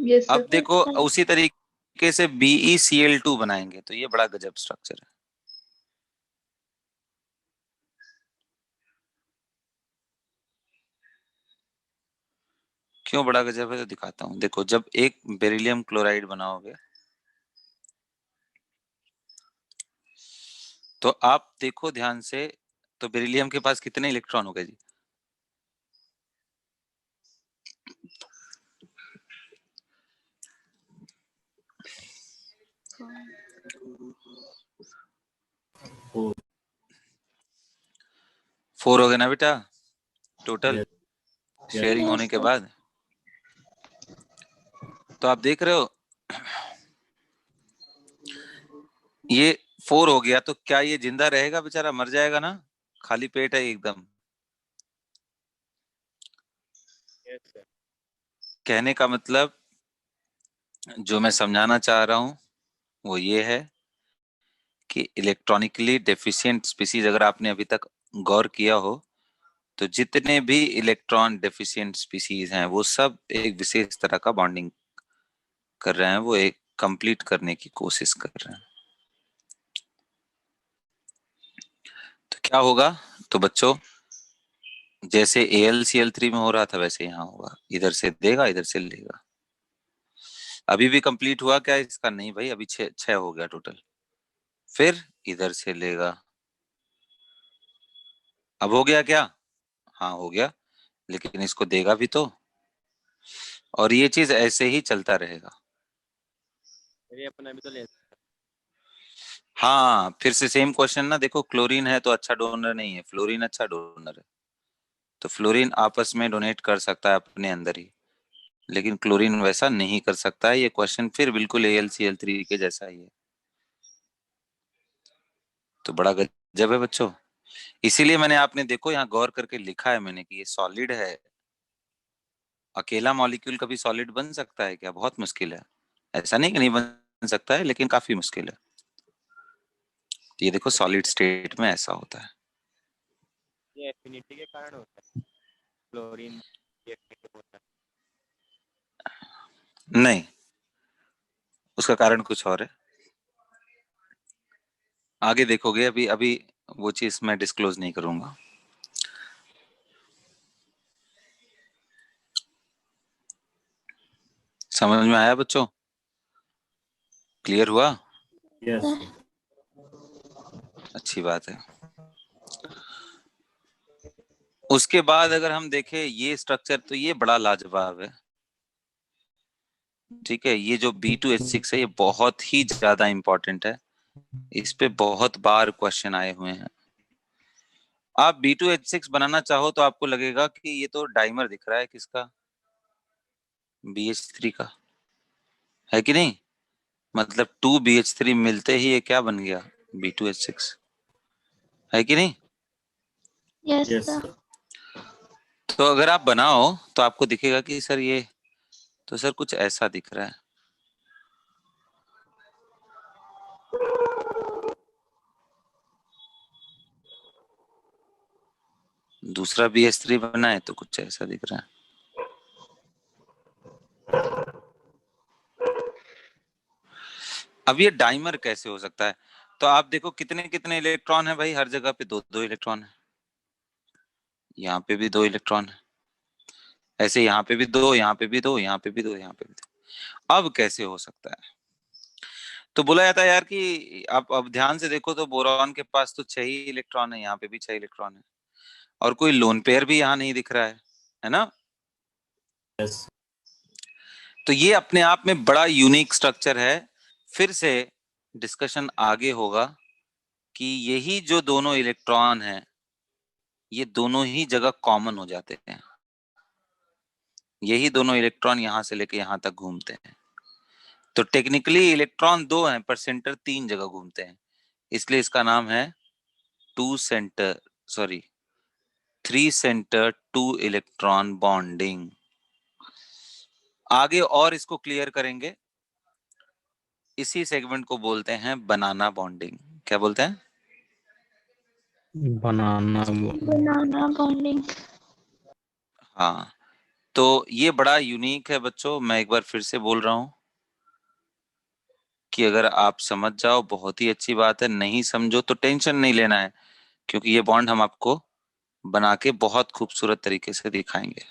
Yes, sir. अब देखो उसी तरीके से BeCl2 बनाएंगे, तो ये बड़ा गजब स्ट्रक्चर है। क्यों बड़ा गजब है तो दिखाता हूँ। देखो, जब एक बेरिलियम क्लोराइड बनाओगे तो आप देखो ध्यान से, तो बेरिलियम के पास कितने इलेक्ट्रॉन हो गए जी? फोर 4 हो गए ना बेटा टोटल, यस शेयरिंग होने के बाद। तो आप देख रहे हो ये 4 हो गया, तो क्या ये जिंदा रहेगा? बेचारा मर जाएगा ना, खाली पेट है एकदम। Yes, sir. कहने का मतलब जो मैं समझाना चाह रहा हूं वो ये है कि इलेक्ट्रॉनिकली डेफिशिएंट स्पीसीज, अगर आपने अभी तक गौर किया हो, तो जितने भी इलेक्ट्रॉन डेफिशिएंट स्पीसीज हैं वो सब एक विशेष तरह का बॉन्डिंग कर रहे हैं, वो एक कंप्लीट करने की कोशिश कर रहे हैं। तो क्या होगा? तो बच्चों, जैसे AlCl3 में हो रहा था वैसे यहाँ होगा, इधर से देगा इधर से लेगा। अभी भी कंप्लीट हुआ क्या इसका? नहीं भाई, अभी 6 हो गया टोटल। फिर इधर से लेगा, अब हो गया क्या? हाँ हो गया, लेकिन इसको देगा भी तो, और ये चीज ऐसे ही चलता रहेगा। ये अपना भी तो ले। हाँ, फिर से सेम क्वेश्चन ना, देखो क्लोरीन है तो अच्छा डोनर नहीं है, फ्लोरीन अच्छा डोनर है। तो फ्लोरीन आपस में डोनेट कर सकता है अपने अंदर ही, लेकिन क्लोरीन वैसा नहीं कर सकता है। ये क्वेश्चन फिर बिल्कुल AlCl3 के जैसा ही है। तो बड़ा गजब है बच्चों, इसीलिए मैंने, आपने देखो यहाँ गौर करके लिखा है मैंने कि ये सॉलिड है। अकेला मॉलिक्यूल कभी सॉलिड बन सकता है क्या? बहुत मुश्किल है। ऐसा नहीं कि नहीं बन सकता है, लेकिन काफी मुश्किल है। ये देखो सॉलिड स्टेट में ऐसा होता है। ये एफिनिटी के कारण होता है, क्लोरीन ये एफिनिटी होता नहीं, उसका कारण कुछ और है, आगे देखोगे। अभी अभी वो चीज मैं डिस्क्लोज नहीं करूंगा। समझ में आया बच्चों? क्लियर हुआ? यस अच्छी बात है। उसके बाद अगर हम देखें ये स्ट्रक्चर, तो ये बड़ा लाजवाब है। ठीक है, ये जो B2H6 है ये बहुत ही ज्यादा इंपॉर्टेंट है, इस पे बहुत बार क्वेश्चन आए हुए हैं। आप B2H6 बनाना चाहो तो आपको लगेगा कि ये तो डाइमर दिख रहा है किसका? BH3 का, है कि नहीं? मतलब 2BH3 मिलते ही ये क्या बन गया? B2H6, है कि नहीं? Yes, yes sir. तो अगर आप बनाओ तो आपको दिखेगा कि सर ये तो सर कुछ ऐसा दिख रहा है। दूसरा BH3 बना है तो कुछ ऐसा दिख रहा है। अब ये डाइमर कैसे हो सकता है? तो आप देखो कितने कितने इलेक्ट्रॉन है भाई, हर जगह पे 2-2 इलेक्ट्रॉन है, यहाँ पे भी 2 इलेक्ट्रॉन है, ऐसे यहाँ पे भी 2, यहाँ पे भी 2, यहाँ पे भी 2, यहाँ पे भी 2। अब कैसे हो सकता है? तो बोला जाता है यार कि आप अब ध्यान से देखो तो बोरॉन के पास तो 6 ही इलेक्ट्रॉन है, यहाँ पे भी 6 इलेक्ट्रॉन है, और कोई लोन पेयर भी यहाँ नहीं दिख रहा है ना? यस तो ये अपने आप में बड़ा यूनिक स्ट्रक्चर है। फिर से डिस्कशन आगे होगा कि यही जो दोनों इलेक्ट्रॉन हैं, ये दोनों ही जगह कॉमन हो जाते हैं। यही दोनों इलेक्ट्रॉन यहां से लेके यहां तक घूमते हैं। तो टेक्निकली इलेक्ट्रॉन 2 हैं पर सेंटर 3 जगह घूमते हैं, इसलिए इसका नाम है 3 सेंटर 2 इलेक्ट्रॉन बॉन्डिंग। आगे और इसको क्लियर करेंगे। इसी सेगमेंट को बोलते हैं बनाना बॉन्डिंग। क्या बोलते हैं? बनाना Banana bonding. हाँ, तो ये बड़ा यूनिक है बच्चों। मैं एक बार फिर से बोल रहा हूं कि अगर आप समझ जाओ बहुत ही अच्छी बात है, नहीं समझो तो टेंशन नहीं लेना है, क्योंकि ये बॉन्ड हम आपको बना के बहुत खूबसूरत तरीके से दिखाएंगे।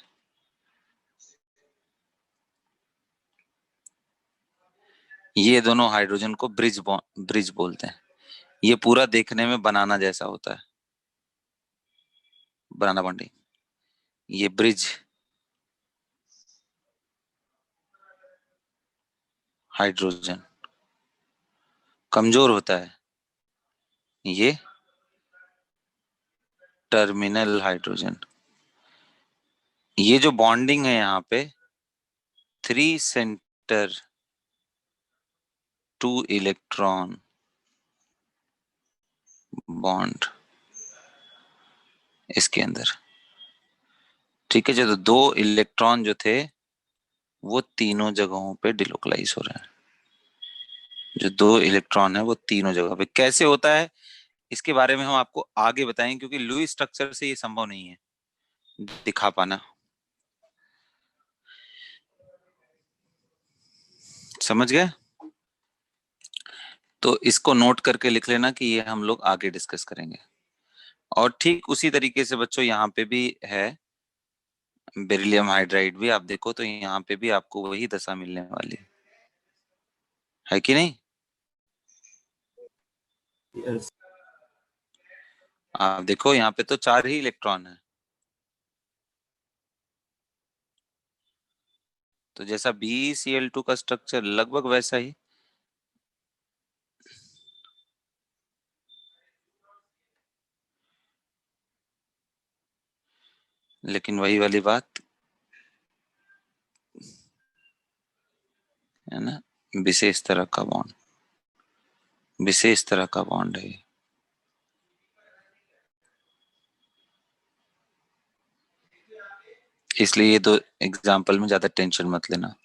ये दोनों हाइड्रोजन को ब्रिज बोलते हैं। ये पूरा देखने में बनाना जैसा होता है, बनाना बॉन्डिंग। ये ब्रिज हाइड्रोजन कमजोर होता है, ये टर्मिनल हाइड्रोजन। ये जो बॉन्डिंग है यहाँ पे 3 सेंटर 2 इलेक्ट्रॉन बॉन्ड इसके अंदर, ठीक है। जो 2 इलेक्ट्रॉन जो थे वो तीनों जगहों पे डिलोकलाइज हो रहे हैं। जो 2 इलेक्ट्रॉन है वो तीनों जगह पे। कैसे होता है इसके बारे में हम आपको आगे बताएंगे, क्योंकि लुईस स्ट्रक्चर से ये संभव नहीं है दिखा पाना। समझ गए? तो इसको नोट करके लिख लेना कि ये हम लोग आगे डिस्कस करेंगे। और ठीक उसी तरीके से बच्चों यहाँ पे भी है बेरिलियम हाइड्राइड भी। आप देखो तो यहाँ पे भी आपको वही दशा मिलने वाली है कि नहीं? यस आप देखो यहाँ पे तो 4 ही इलेक्ट्रॉन है। तो जैसा BeCl2 का स्ट्रक्चर लगभग वैसा ही। लेकिन वही वाली बात है ना, विशेष तरह का बॉन्ड, विशेष तरह का बॉन्ड है। इसलिए ये 2 एग्जाम्पल में ज्यादा टेंशन मत लेना।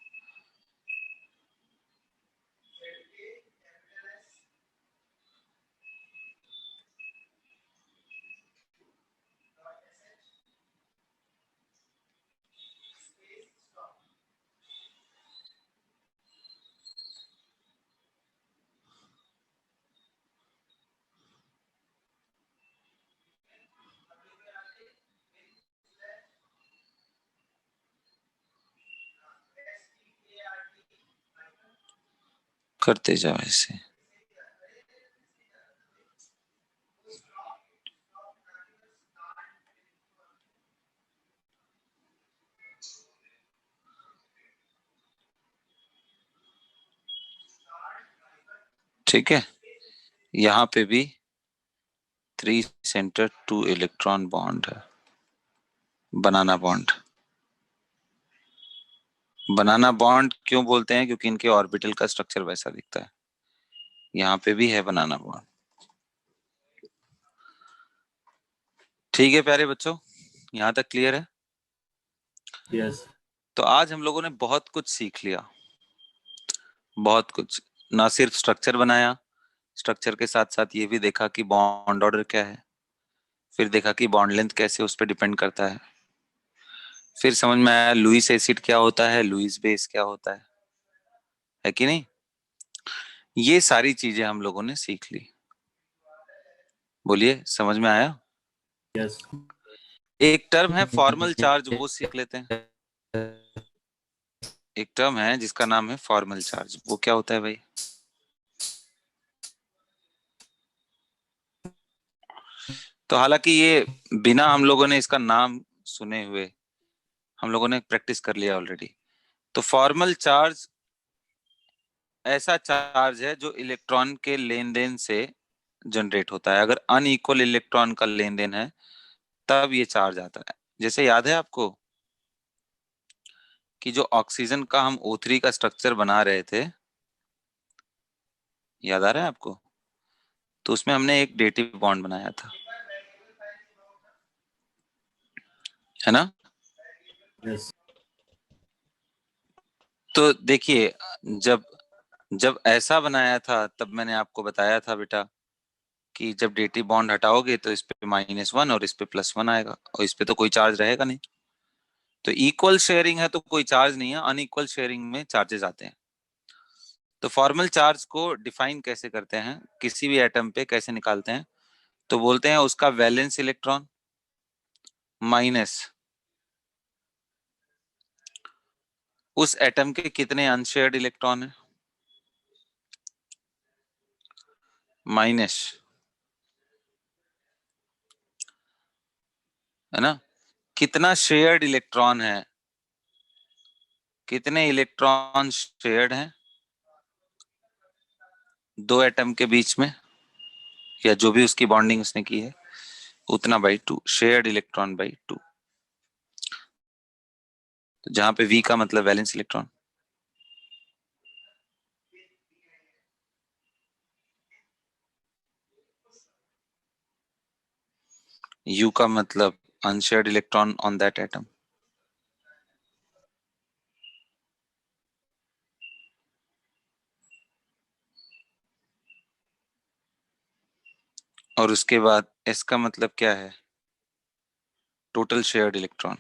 करते जाओ ऐसे। ठीक है, यहाँ पे भी 3 सेंटर 2 इलेक्ट्रॉन बॉन्ड है, बनाना बॉन्ड। बनाना बॉन्ड क्यों बोलते हैं? क्योंकि इनके ऑर्बिटल का स्ट्रक्चर वैसा दिखता है। यहाँ पे भी है बनाना बॉन्ड। ठीक है प्यारे बच्चों, यहाँ तक क्लियर है? यस तो आज हम लोगों ने बहुत कुछ सीख लिया, बहुत कुछ। ना सिर्फ स्ट्रक्चर बनाया, स्ट्रक्चर के साथ साथ ये भी देखा कि बॉन्ड ऑर्डर क्या है, फिर देखा कि बॉन्ड लेंथ कैसे उस पर डिपेंड करता है, फिर समझ में आया लुईस एसिड क्या होता है, लुईस बेस क्या होता है कि नहीं? ये सारी चीजें हम लोगों ने सीख ली। बोलिए, समझ में आया? यस एक टर्म है फॉर्मल चार्ज, वो सीख लेते हैं। एक टर्म है जिसका नाम है फॉर्मल चार्ज। वो क्या होता है भाई? तो हालांकि ये बिना हम लोगों ने इसका नाम सुने हुए हम लोगों ने प्रैक्टिस कर लिया ऑलरेडी। तो फॉर्मल चार्ज ऐसा चार्ज है जो इलेक्ट्रॉन के लेन देन से जनरेट होता है। अगर अनइक्वल इलेक्ट्रॉन का लेन देन है तब ये चार्ज आता है। जैसे याद है आपको कि जो ऑक्सीजन का हम O3 का स्ट्रक्चर बना रहे थे, याद आ रहा है आपको? तो उसमें हमने एक डेटिव बॉन्ड बनाया था, है ना? यस। तो देखिए, जब जब ऐसा बनाया था तब मैंने आपको बताया था बेटा कि जब डेटिव बॉन्ड हटाओगे तो इस पे -1 और इस पे +1 आएगा, और इस पे तो कोई चार्ज रहेगा नहीं। तो इक्वल शेयरिंग है तो कोई चार्ज नहीं है, अनइक्वल शेयरिंग में चार्जेस आते हैं। तो फॉर्मल चार्ज को डिफाइन कैसे करते हैं, किसी भी एटम पे कैसे निकालते हैं? तो बोलते हैं उसका वैलेंस इलेक्ट्रॉन माइनस उस एटम के कितने अनशेयर्ड इलेक्ट्रॉन है, माइनस, है ना, कितना शेयर्ड इलेक्ट्रॉन है, कितने इलेक्ट्रॉन शेयर्ड हैं दो एटम के बीच में, या जो भी उसकी बॉन्डिंग उसने की है उतना बाई 2, शेयर्ड इलेक्ट्रॉन बाई 2। तो जहां पे V का मतलब वैलेंस इलेक्ट्रॉन, U का मतलब unshared electron on that atom. और उसके बाद S का मतलब क्या है? Total shared electron.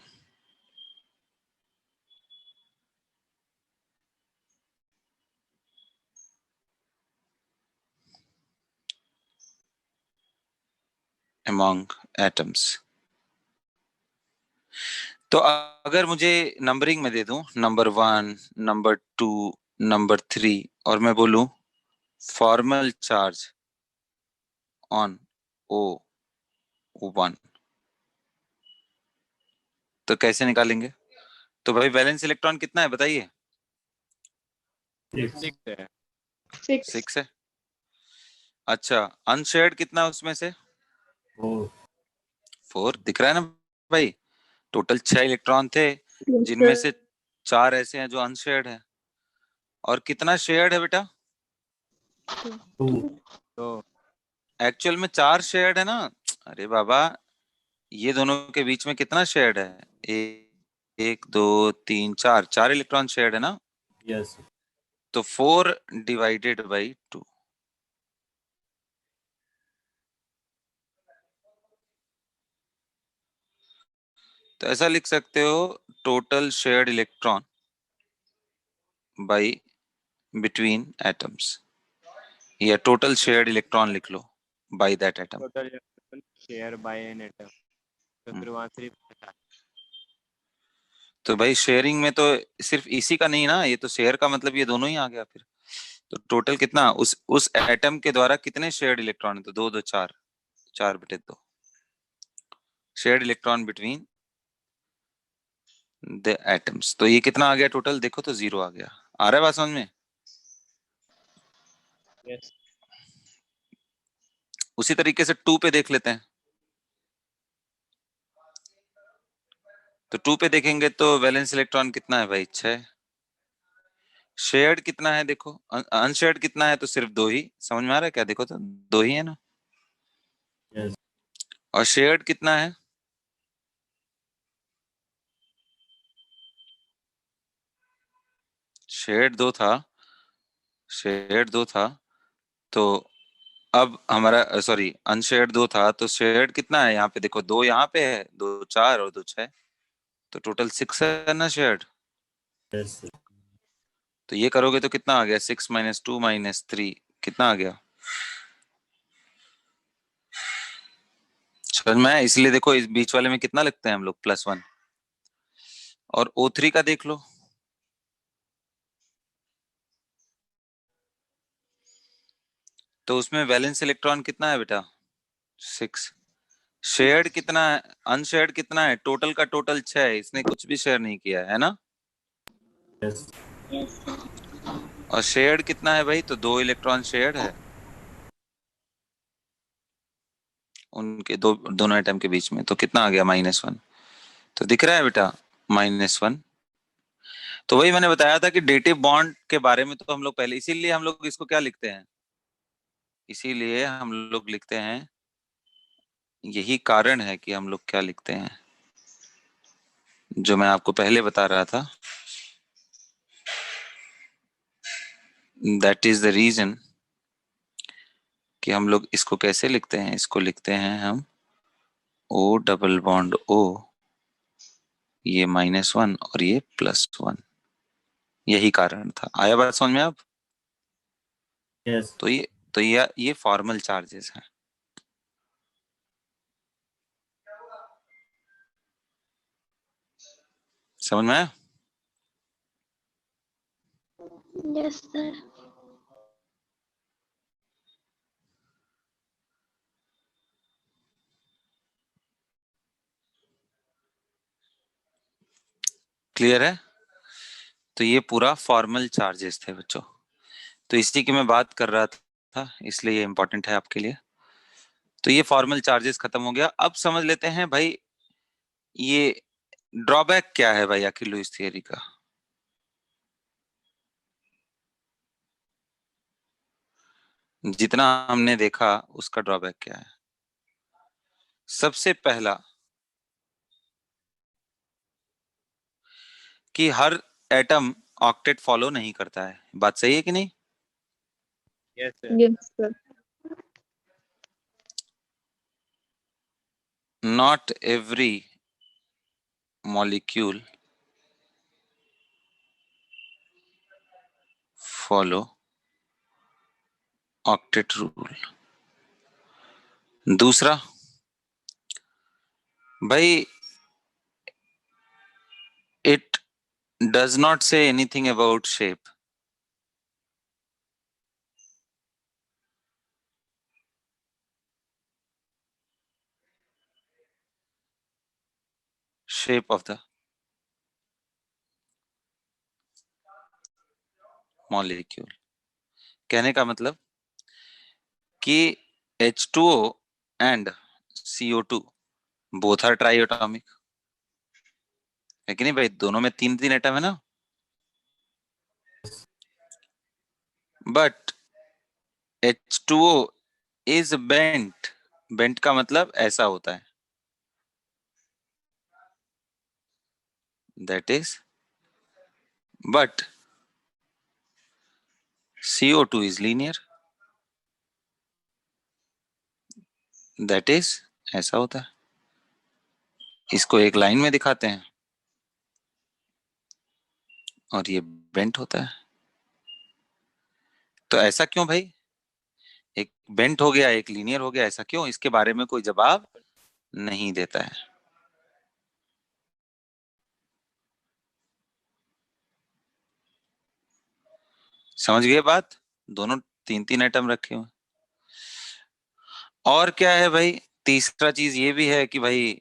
among atoms। तो अगर मुझे नंबरिंग में दे दूं नंबर 1, नंबर 2, नंबर 3, और मैं बोलूं फॉर्मल चार्ज ऑन O1, तो कैसे निकालेंगे? तो भाई वैलेंस इलेक्ट्रॉन कितना है बताइए? 6 है। 6. 6 है। अच्छा, अनशेयर्ड कितना है उसमें से? 4 दिख रहा है ना भाई? टोटल 6 इलेक्ट्रॉन थे, Yes, जिनमें sir. से 4 ऐसे हैं जो अनशेयर्ड है। और कितना शेयर्ड है बेटा? 2। तो एक्चुअल में 4 शेयर्ड है ना। अरे बाबा, ये दोनों के बीच में कितना शेयर्ड है? एक, दो, तीन, चार, 4 इलेक्ट्रॉन शेयर्ड है ना। यस। तो 4 डिवाइडेड बाई 2। तो ऐसा लिख सकते हो, total shared electron by between atoms, या टोटल शेयर्ड इलेक्ट्रॉन लिख लो by that atom. Total electron share by an atom, तो फिर वहाँ सिर्फ तो भाई शेयरिंग में तो सिर्फ इसी का नहीं ना, ये तो शेयर का मतलब ये दोनों ही आ गया फिर। तो टोटल कितना उस एटम के द्वारा कितने शेयर्ड इलेक्ट्रॉन है? तो 2 2 4, 4/2 shared electron between the atoms. तो ये कितना आ गया टोटल? देखो तो 0 आ गया। आ रहा है बात समझ में? यस। उसी तरीके से 2 पे देख लेते हैं। तो 2 पे देखेंगे तो वैलेंस इलेक्ट्रॉन कितना है भाई? 6। शेयर्ड कितना है देखो, अनशेयर्ड कितना है? तो सिर्फ 2 ही। समझ में आ रहा है क्या? देखो तो 2 ही है ना। यस। और शेयर्ड कितना है? शेयर्ड 2 था, शेयर्ड 2 था। तो अब हमारा सॉरी अनशेयर्ड 2 था, तो शेयर्ड कितना है? यहाँ पे देखो, 2 यहाँ पे है, 2 4 और 2 6, तो टोटल 6 है ना शेयर्ड। यस। तो ये करोगे तो कितना आ गया? 6 - 2 - 3 कितना आ गया? समझ में आया? इसलिए देखो इस बीच वाले में कितना लिखते हैं हम लोग? +1। और O3 का देख लो, तो उसमें वैलेंस इलेक्ट्रॉन कितना है बेटा? 6। शेयर्ड कितना है? अनशेयर्ड कितना है? टोटल का टोटल 6 है, इसने कुछ भी शेयर नहीं किया है ना। Yes Yes, sir. और शेयर्ड कितना है भाई? तो 2 इलेक्ट्रॉन शेयर्ड है उनके दोनों एटम के बीच में, तो कितना आ गया? -1। तो दिख रहा है बेटा -1। तो वही मैंने बताया था कि डेटिव बॉन्ड के बारे में तो हम लोग पहले, इसीलिए हम लोग इसको क्या लिखते हैं, इसीलिए हम लोग लिखते हैं, यही कारण है कि हम लोग क्या लिखते हैं, जो मैं आपको पहले बता रहा था, दैट इज द रीजन कि हम लोग इसको कैसे लिखते हैं। इसको लिखते हैं हम O डबल बॉन्ड O, ये -1 और ये +1, यही कारण था। आया बात समझ में अब? यस तो ये फॉर्मल चार्जेस हैं। समझ में आया? Yes, sir. क्लियर है? तो ये पूरा फॉर्मल चार्जेस थे बच्चों, तो इसी की मैं बात कर रहा था, इसलिए ये इंपॉर्टेंट है आपके लिए। तो ये फॉर्मल चार्जेस खत्म हो गया। अब समझ लेते हैं भाई ये ड्रॉबैक क्या है भाई आखिर लुईस थियरी का। जितना हमने देखा उसका ड्रॉबैक क्या है? सबसे पहला कि हर एटम ऑक्टेट फॉलो नहीं करता है। बात सही है कि नहीं? Yes sir. Yes, sir. Not every molecule follow octet rule. दूसरा भाई, it does not say anything about shape. Shape of the molecule. कहने का मतलब कि H2O and CO2 both are triatomic, है कि नहीं भाई? दोनों में 3-3 एटम है ना। But H2O is bent. Bent का मतलब ऐसा होता है, that is, but CO2 is linear, that is, ऐसा होता है। इसको एक लाइन में दिखाते हैं और ये बेंट होता है। तो ऐसा क्यों भाई? एक बेंट हो गया, एक लीनियर हो गया, ऐसा क्यों? इसके बारे में कोई जवाब नहीं देता है। समझ गए बात? दोनों 3-3 एटम रखे हुए। और क्या है भाई? तीसरा चीज ये भी है कि भाई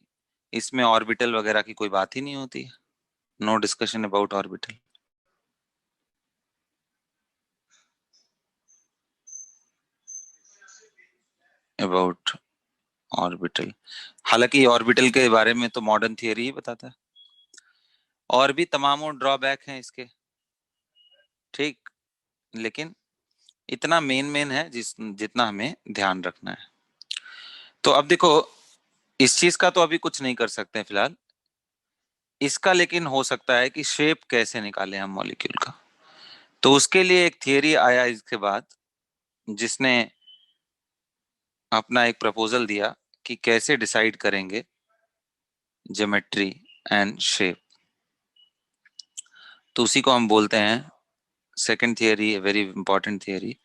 इसमें ऑर्बिटल वगैरह की कोई बात ही नहीं होती। No discussion about orbital. About orbital, हालांकि ऑर्बिटल के बारे में तो मॉडर्न थियरी ही बताता है। और भी तमामों ड्रॉबैक हैं इसके, ठीक, लेकिन इतना मेन है जितना हमें ध्यान रखना है। तो अब देखो, इस चीज का तो अभी कुछ नहीं कर सकते फिलहाल, इसका लेकिन हो सकता है कि शेप कैसे निकालें हम मॉलिक्यूल का। तो उसके लिए एक थियरी आया इसके बाद, जिसने अपना एक प्रपोजल दिया कि कैसे डिसाइड करेंगे ज्योमेट्री एंड शेप। तो उसी को हम बोलते हैं second theory, very important theory,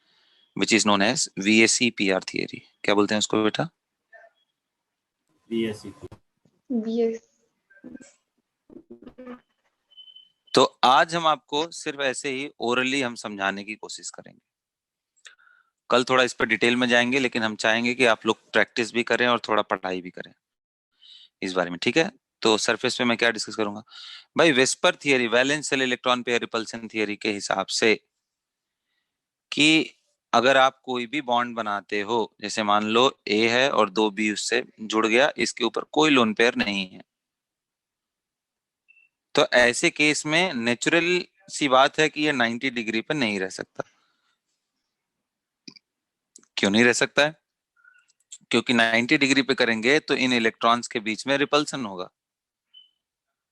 which is known as VSEPR theory. क्या बोलते हैं उसको बेटा? VSEP। Yes. तो आज हम आपको सिर्फ ऐसे ही ओरली हम समझाने की कोशिश करेंगे। कल थोड़ा इस पर डिटेल में जाएंगे, लेकिन हम चाहेंगे कि आप लोग प्रैक्टिस भी करें और थोड़ा पढ़ाई भी करें इस बारे में, ठीक है? तो सरफेस पे मैं क्या डिस्कस करूंगा भाई, VSEPR theory, valence shell electron pair repulsion theory के हिसाब से कि अगर आप कोई भी बॉन्ड बनाते हो, जैसे मान लो ए है और 2B उससे जुड़ गया, इसके ऊपर कोई लोन पेयर नहीं है, तो ऐसे केस में नेचुरल सी बात है कि ये 90 डिग्री पे नहीं रह सकता। क्यों नहीं रह सकता है? क्योंकि 90 डिग्री पे करेंगे तो इन इलेक्ट्रॉन्स के बीच में रिपल्सन होगा,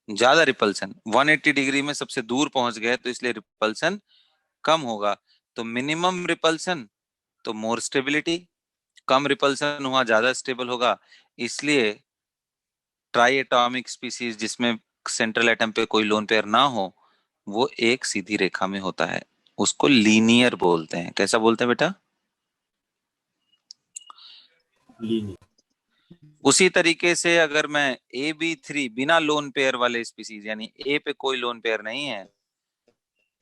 ज्यादा रिपल्सन। 180 डिग्री में सबसे दूर पहुंच गए तो इसलिए रिपल्सन कम होगा। तो मिनिमम रिपल्सन तो मोर स्टेबिलिटी, कम रिपल्सन हुआ ज्यादा स्टेबल होगा। इसलिए ट्राई एटॉमिक स्पीसीज जिसमें सेंट्रल एटम पे कोई लोन पेयर ना हो, वो एक सीधी रेखा में होता है, उसको लीनियर बोलते हैं। कैसा बोलते हैं बेटा? लीनियर। उसी तरीके से अगर मैं AB3 बिना लोन पेयर वाले स्पीसीज, यानी ए पे कोई लोन पेयर नहीं है,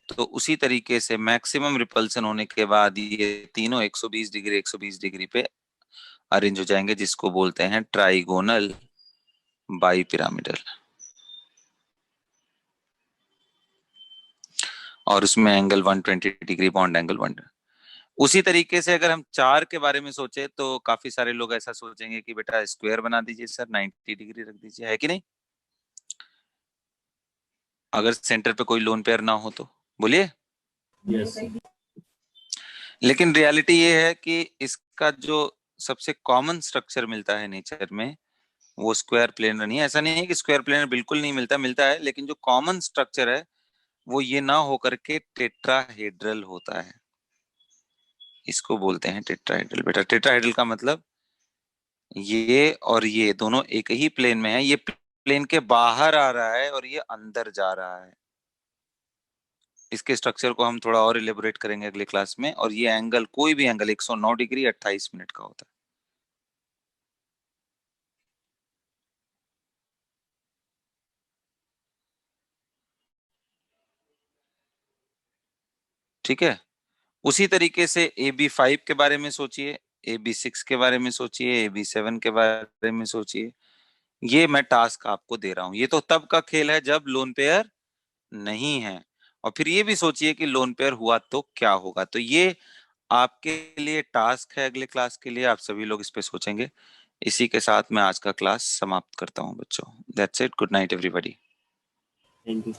तो उसी तरीके से मैक्सिमम रिपल्सन होने के बाद ये तीनों 120 डिग्री 120 डिग्री पे अरेंज हो जाएंगे, जिसको बोलते हैं ट्राइगोनल बाइपिरामिडल। और उसमें एंगल 120 डिग्री, बॉन्ड एंगल 1। उसी तरीके से अगर हम 4 के बारे में सोचे तो काफी सारे लोग ऐसा सोचेंगे कि बेटा स्क्वायर बना दीजिए सर, 90 डिग्री रख दीजिए, है कि नहीं? अगर सेंटर पे कोई लोन पेयर ना हो तो बोलिए। यस। लेकिन रियलिटी ये है कि इसका जो सबसे कॉमन स्ट्रक्चर मिलता है नेचर में, वो स्क्वायर प्लेनर नहीं है। ऐसा नहीं है कि स्क्वायर प्लेनर बिल्कुल नहीं मिलता, मिलता है, लेकिन जो कॉमन स्ट्रक्चर है वो ये ना होकर के टेट्राहेड्रल होता है। इसको बोलते हैं टेट्राहेड्रल। बेटा टेट्राहेड्रल का मतलब ये और ये दोनों एक ही प्लेन में है, ये प्लेन के बाहर आ रहा है और ये अंदर जा रहा है। इसके स्ट्रक्चर को हम थोड़ा और इलेबोरेट करेंगे अगले क्लास में। और ये एंगल, कोई भी एंगल 109 डिग्री 28 मिनट का होता है। ठीक है? उसी तरीके से AB5 के बारे में सोचिए, AB6 के बारे में सोचिए, AB7 के बारे में सोचिए। ये मैं टास्क आपको दे रहा हूं। ये तो तब का खेल है जब लोन पेयर नहीं है। और फिर ये भी सोचिए कि लोन पेयर हुआ तो क्या होगा। तो ये आपके लिए टास्क है अगले क्लास के लिए, आप सभी लोग इस पे सोचेंगे। इसी के साथ मैं आज का क्लास समाप्त करता हूं बच्चों। That's it. Good night everybody. Thank you.